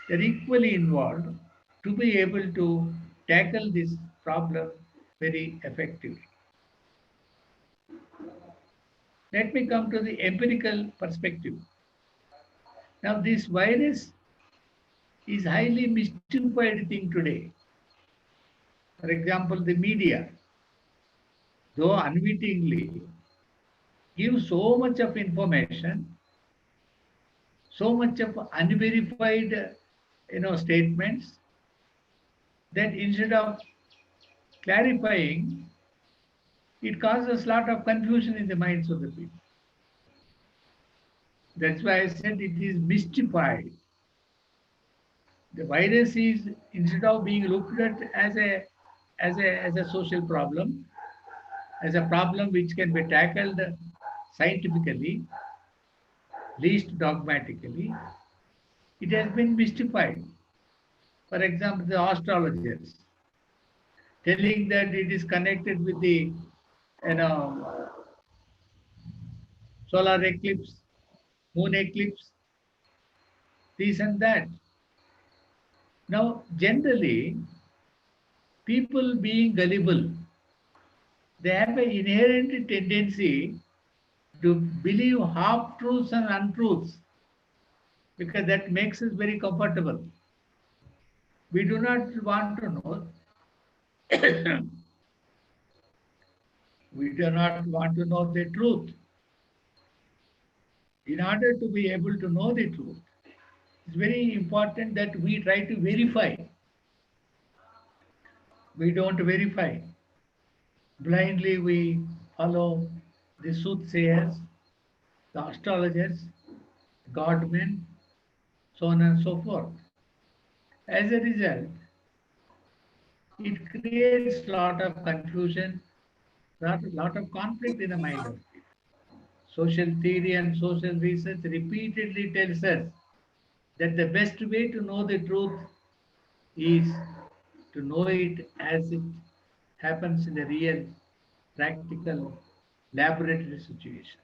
They're equally involved to be able to tackle this problem very effectively. Let me come to the empirical perspective. Now, this virus is highly mystified thing today. For example, the media, though unwittingly, gives so much of information, so much of unverified, statements, that instead of clarifying, it causes a lot of confusion in the minds of the people. That's why I said it is mystified. The virus is, instead of being looked at as a as a social problem, as a problem which can be tackled scientifically, least dogmatically. It has been mystified. For example, the astrologers telling that it is connected with the solar eclipse, moon eclipse, this and that. Now, generally, people being gullible, they have an inherent tendency to believe half truths and untruths because that makes us very comfortable. We do not want to know. We do not want to know the truth. In order to be able to know the truth, it's very important that we try to verify. We don't verify. Blindly we follow the soothsayers, the astrologers, godmen, so on and so forth. As a result, it creates a lot of confusion, lot of conflict in the mind of people. Social theory and social research repeatedly tells us that the best way to know the truth is to know it as it happens in the real, practical, laboratory situation.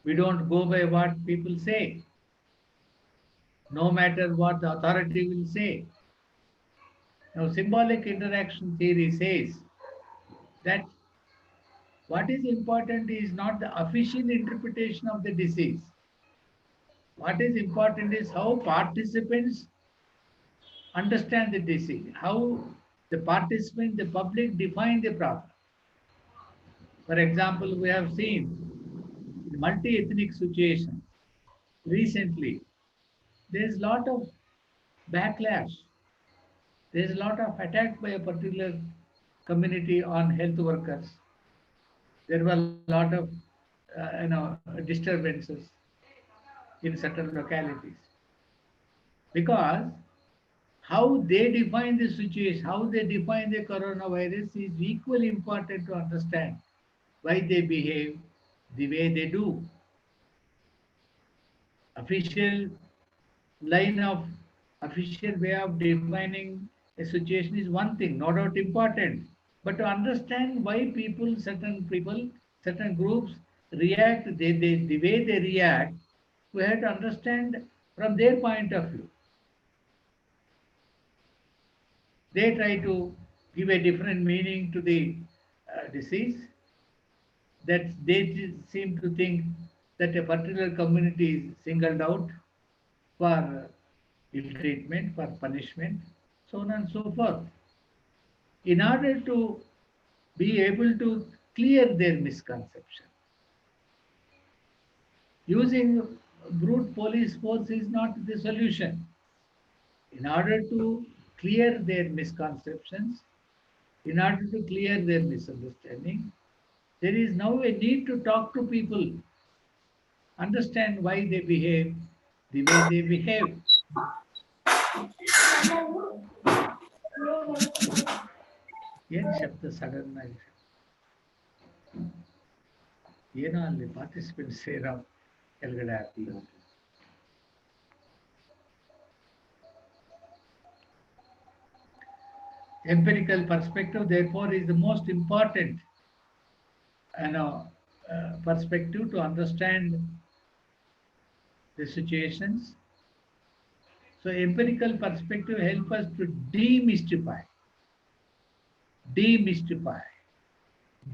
We don't go by what people say, no matter what the authority will say. Now, symbolic interaction theory says that what is important is not the official interpretation of the disease. What is important is how participants understand the disease, how the participant, the public define the problem. For example, we have seen in multi-ethnic situation recently, there is a lot of backlash. There is a lot of attack by a particular community on health workers. There were a lot of disturbances in certain localities because how they define the situation, how they define the coronavirus is equally important to understand why they behave the way they do. Official line of official way of defining a situation is one thing, no doubt important. But to understand why people, certain groups react, the way they react, we have to understand from their point of view. They try to give a different meaning to the disease, that they seem to think that a particular community is singled out for ill treatment, for punishment, so on and so forth. In order to be able to clear their misconception, using brute police force is not the solution. In order to clear their misconceptions, in order to clear their misunderstanding, there is now a need to talk to people, understand why they behave the way they behave. ಏನು ಶಬ್ದ sudden ಆಗಿ ಏನೋ ಅಲ್ಲಿ participant ಸೇರೋ ಕೆಳಗಡೆ ಆಗ್ತಿಲ್ಲ. Empirical perspective, therefore, is the most important perspective to understand the situations. So empirical perspective help us to demystify.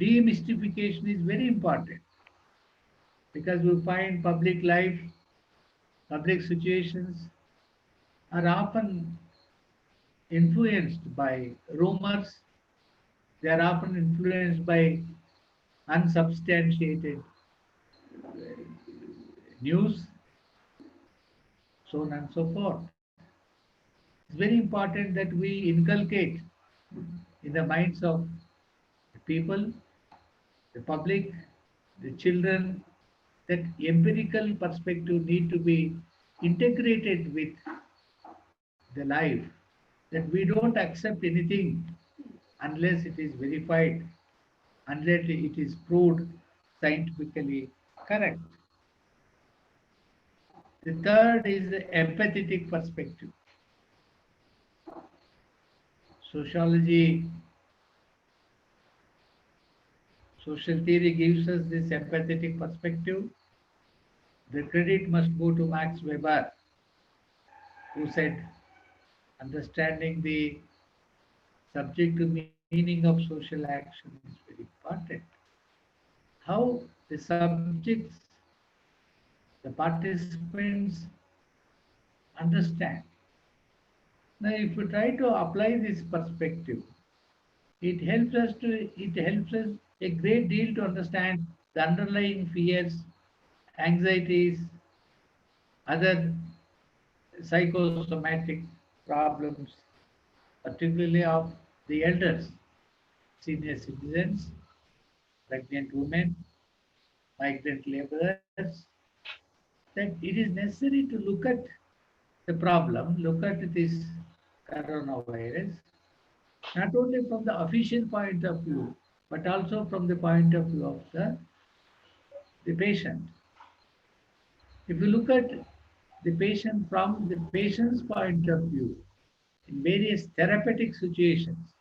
Demystification is very important because we find public life, public situations are often influenced by rumors. They are often influenced by unsubstantiated news, so on and so forth. It's very important that we inculcate in the minds of the people, the public, the children, that empirical perspective need to be integrated with the life, that we don't accept anything unless it is verified, unless it is proved scientifically correct. The third is the empathetic perspective. Sociology, social theory gives us this empathetic perspective. The credit must go to Max Weber, who said, understanding the subjective meaning of social action is very important. How the subjects, the participants understand. Now, if you try to apply this perspective, it helps us a great deal to understand the underlying fears, anxieties, other psychosomatic problems, particularly of the elders, senior citizens, pregnant women, migrant laborers, that it is necessary to look at the problem, look at this coronavirus, not only from the official point of view, but also from the point of view of the patient. If you look at the patient from the patient's point of view, in various therapeutic situations,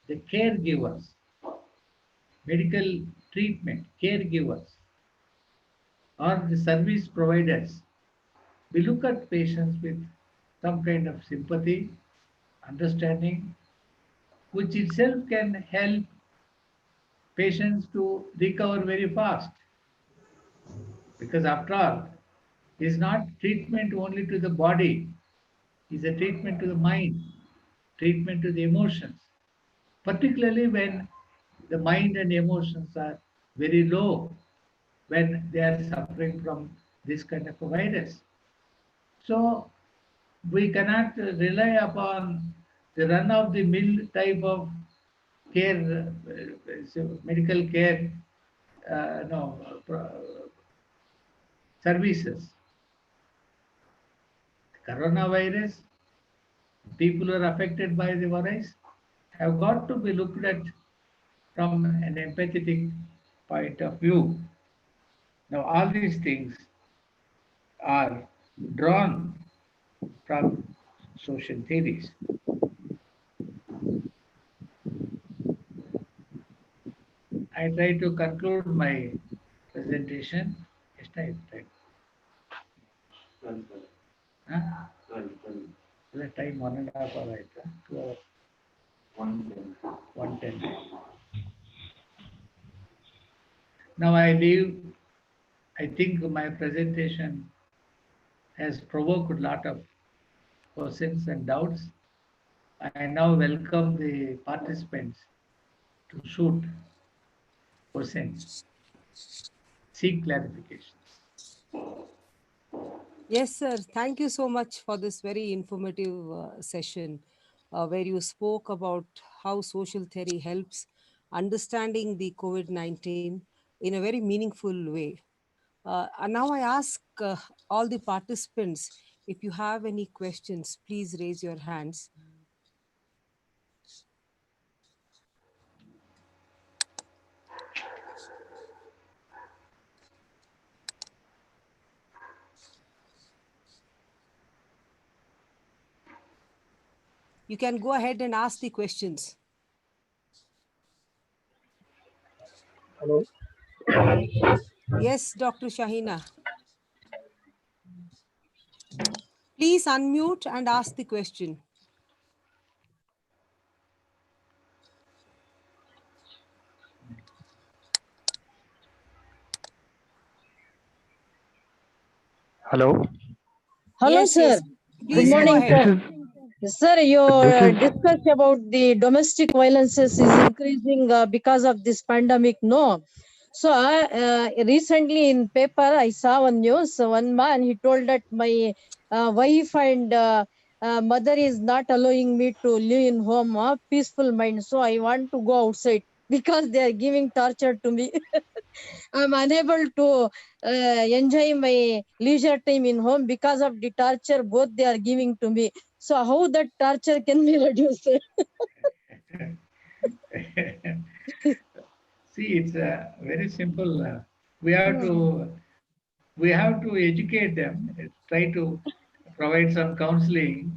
the caregivers, medical treatment, caregivers, or the service providers, we look at patients with some kind of sympathy, understanding, which itself can help patients to recover very fast. Because after all, it's not treatment only to the body, it's a treatment to the mind, treatment to the emotions, particularly when the mind and emotions are very low, when they are suffering from this kind of a virus. So we cannot rely upon the run of the mill type of care, medical care, no, services. Coronavirus, people who are affected by the virus have got to be looked at from an empathetic point of view. Now, all these things are drawn from social theories. I try to conclude my presentation. Yes, time. Huh? The time 1.5 hours, 2 hours. 1:10. Now I leave. I think my presentation has provoked a lot of questions and doubts. I now welcome the participants to shoot questions, seek clarifications. Yes, sir. Thank you so much for this very informative session where you spoke about how social theory helps understanding the COVID-19 in a very meaningful way. And now I ask all the participants, if you have any questions, please raise your hands. You can go ahead and ask the questions. Hello. Yes, Dr. Shahina. Please unmute and ask the question. Hello. Hello, Yes, sir. yes. Good Please go morning, ahead. sir. Sir, your This is discuss about the domestic violences is increasing because of this pandemic. No. So recently in paper, I saw one news. One man, he told that my wife and mother is not allowing me to live in home, peaceful mind. So I want to go outside because they are giving torture to me. I'm unable to enjoy my leisure time in home because of the torture both they are giving to me. So how that torture can be reduced? See, it's very simple. We have to educate them, try to provide some counseling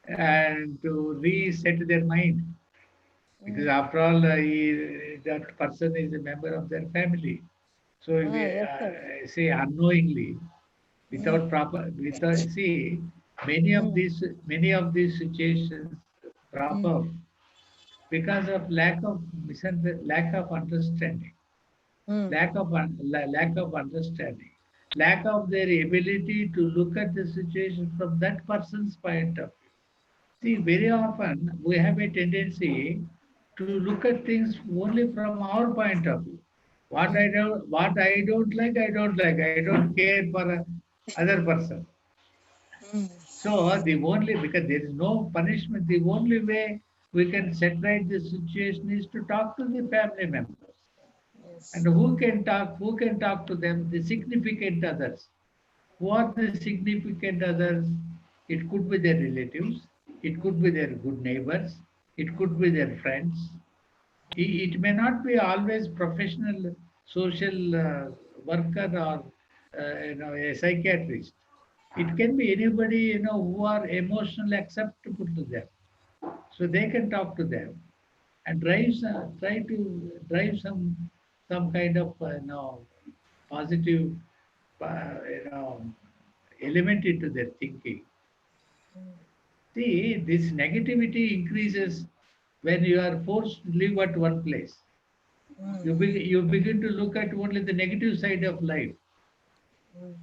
and to reset their mind. Because after all, that person is a member of their family. So if we Yes, sir. say unknowingly, without proper, without see, many of these situations crop up because of lack of understanding, lack of understanding, lack of their ability to look at the situation from that person's point of view. See, very often we have a tendency to look at things only from our point of view. What I don't like, I don't like. I don't care for other person. So the only, because there is no punishment, the only way we can set right the situation is to talk to the family members. And Yes. who can talk? Who can talk to them? The significant others. Who are the significant others? It could be their relatives. It could be their good neighbors. It could be their friends. It may not be always professional social worker or a psychiatrist. It can be anybody who are emotionally acceptable to them, so they can talk to them and try to drive some kind of positive element into their thinking. See, this negativity increases when you are forced to live at one place. You begin to look at only the negative side of life,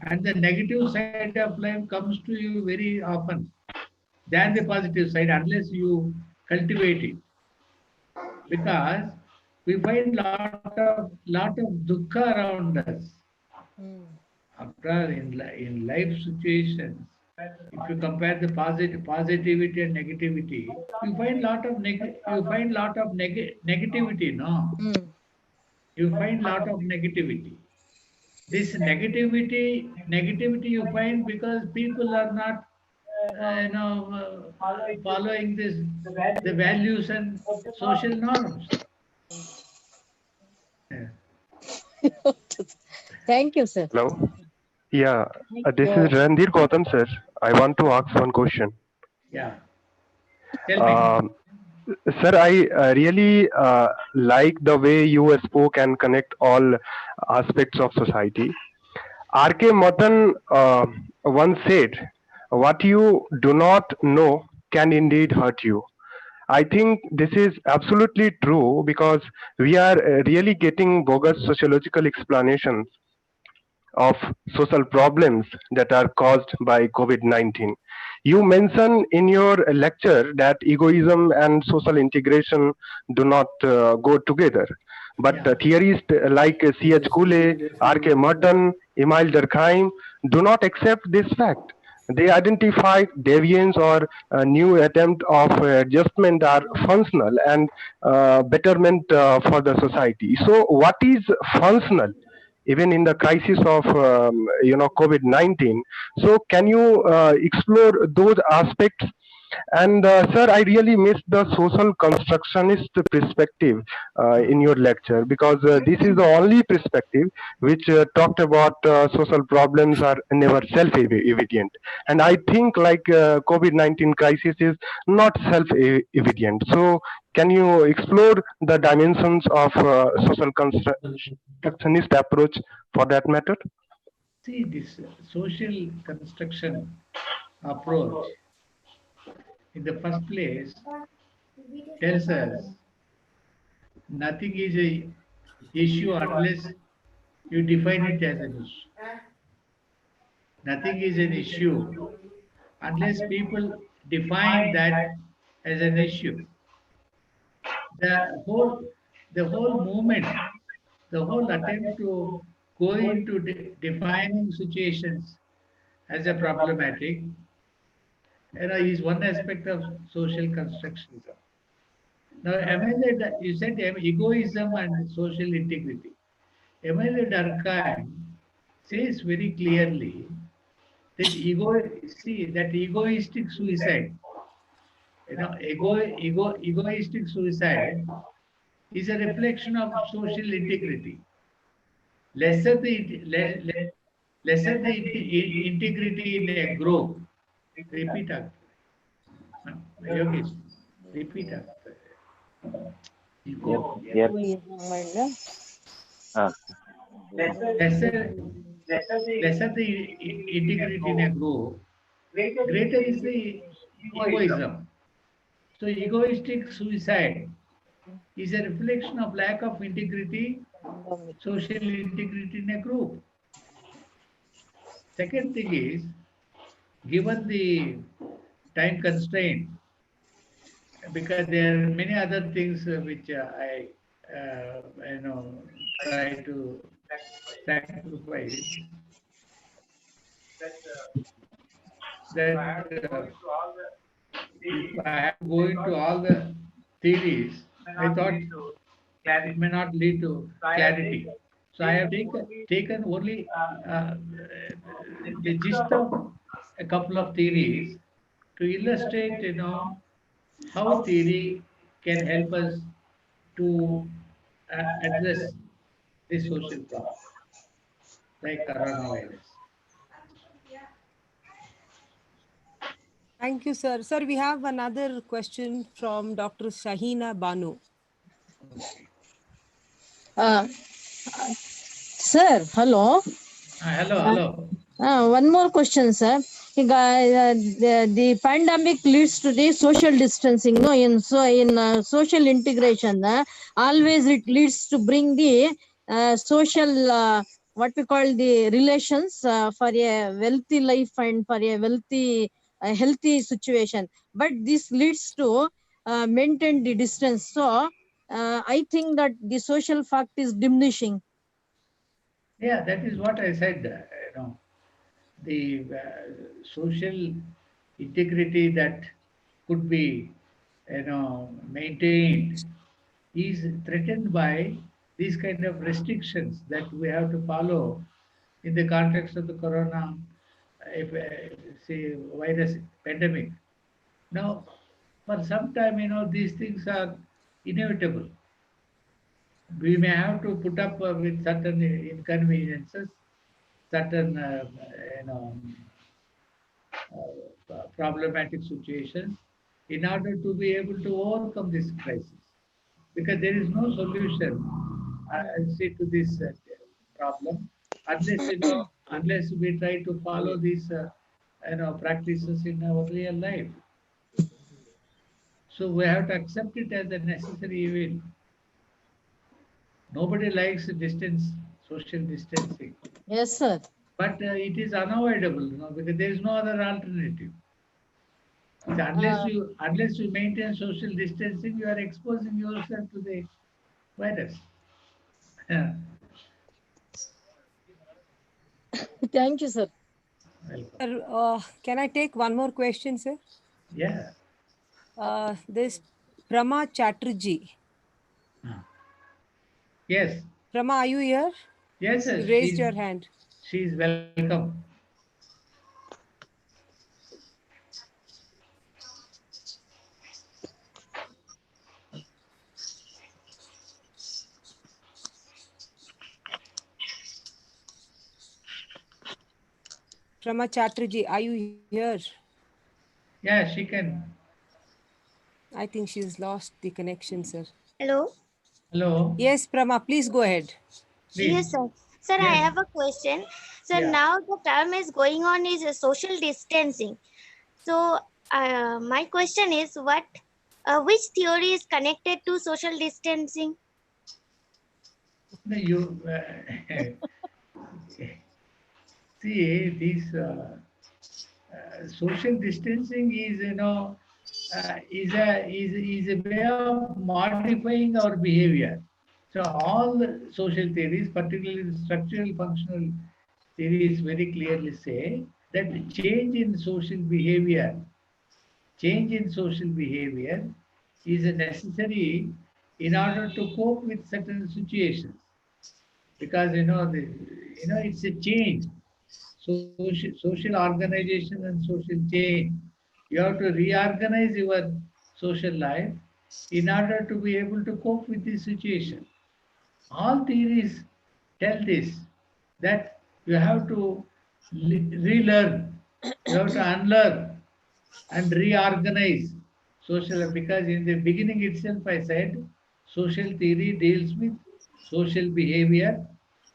and the negative side of life comes to you very often than the positive side unless you cultivate it. Because we find lot of dukkha around us. After all, in life situations, if you compare the positivity and negativity, you find lot of negativity. No, you find lot of negativity. This negativity you find because people are not, following the values and social norms. Yeah. Thank you, sir. Hello. Yeah, this is Yeah. Randir Gautam, sir. I want to ask one question. Yeah. Tell me. Um, Sir, I really like the way you spoke and connect all aspects of society. R.K. Matan once said, "What you do not know can indeed hurt you." I think this is absolutely true because we are really getting bogus sociological explanations of social problems that are caused by COVID 19. You mentioned in your lecture that egoism and social integration do not go together. But Yeah. theorists like C.H. Cooley, R.K. Merton, Emile Durkheim do not accept this fact. They identify deviance or a new attempt of adjustment are functional and betterment for the society. So, what is functional? Even in the crisis of COVID-19. So can you explore those aspects? And sir, I really missed the social constructionist perspective in your lecture because this is the only perspective which talked about social problems are never self-evident. And I think like COVID-19 crisis is not self-evident. So can you explore the dimensions of social constructionist approach for that matter? See, this social construction approach, in the first place, tells us nothing is a issue unless you define it as an issue. Nothing is an issue unless people define that as an issue. The whole, the whole movement, the whole attempt to go into defining situations as a problematic, is one aspect of social constructionism. Now, you said egoism and social integrity. Emile Durkheim says very clearly that egoistic suicide, egoistic suicide is a reflection of social integrity. Lesser the lesser the integrity in a group. Repeat after. Yogesh, repeat after. Ego. Yes. Ah. Lesser, lesser the integrity in a group, greater is the egoism. So egoistic suicide is a reflection of lack of integrity, social integrity in a group. Second thing is, given the time constraint, because there are many other things which I, try to sacrifice, that if I have to go into all the theories, I thought it may not lead to clarity. So I have taken only the gist of a couple of theories to illustrate, how theory can help us to address this social problem, like coronavirus. Thank you, sir. Sir, we have another question from Dr. Shahina Banu. Sir, hello. Hello. One more question, sir. The pandemic leads to the social distancing. No, in social integration, always it leads to bring the social what we call the relations for a wealthy life and for a healthy situation. But this leads to maintain the distance. So I think that the social fact is diminishing. Yeah, that is what I said. The social integrity that could be, maintained is threatened by these kind of restrictions that we have to follow in the context of the corona, if say virus pandemic. Now, for some time, these things are inevitable. We may have to put up with certain inconveniences, certain problematic situations in order to be able to overcome this crisis, because there is no solution, say, to this problem unless unless we try to follow these practices in our real life. So we have to accept it as a necessary evil. Nobody likes distance, social distancing, Yes, sir. but it is unavoidable, because there is no other alternative. So unless you maintain social distancing, you are exposing yourself to the virus. Thank you, sir. Welcome. Sir, can I take one more question, sir? Yeah. This Prama Chatterjee. Yes. Prama, are you here? Yes, You yes. raised your hand. She is welcome. Prama Chatterjee, are you here? Yeah, she can. I think she's lost the connection, sir. Hello. Hello. Yes, Prama, please go ahead. Please. Yes, sir. Sir, I Yes. have a question. So Yeah. now the term is going on is social distancing. So my question is, which theory is connected to social distancing? No, you see, this social distancing is, is a way of modifying our behavior. So all the social theories, particularly the structural functional theories, very clearly say that change in social behavior is necessary in order to cope with certain situations, because it's a change. social organization and social change. You have to reorganize your social life in order to be able to cope with this situation. All theories tell this, that you have to relearn, you have to unlearn and reorganize social life, because in the beginning itself I said social theory deals with social behavior,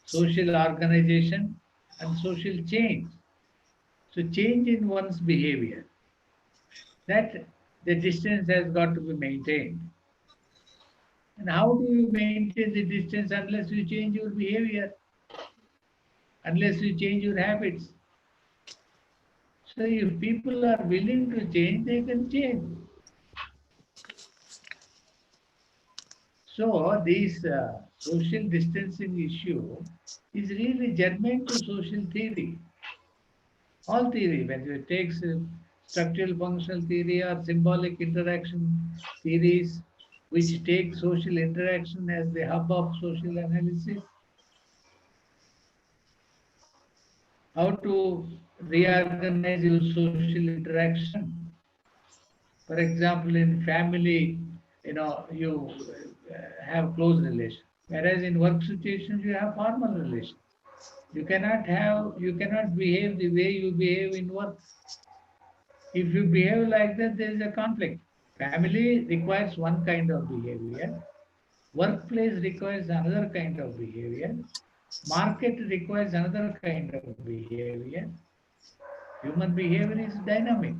social organization, and social change. So change in one's behavior, that the distance has got to be maintained. And how do you maintain the distance unless you change your behavior, unless you change your habits? So if people are willing to change, they can change. So this social distancing issue is really germane to social theory. All theory, whether it takes structural functional theory or symbolic interaction theories, which take social interaction as the hub of social analysis, how to reorganize your social interaction. For example, in family, you have close relation, whereas in work situations you have formal relation. You cannot behave the way you behave in work. If you behave like that, there is a conflict. Family requires one kind of behavior. Workplace requires another kind of behavior. Market requires another kind of behavior. Human behavior is dynamic.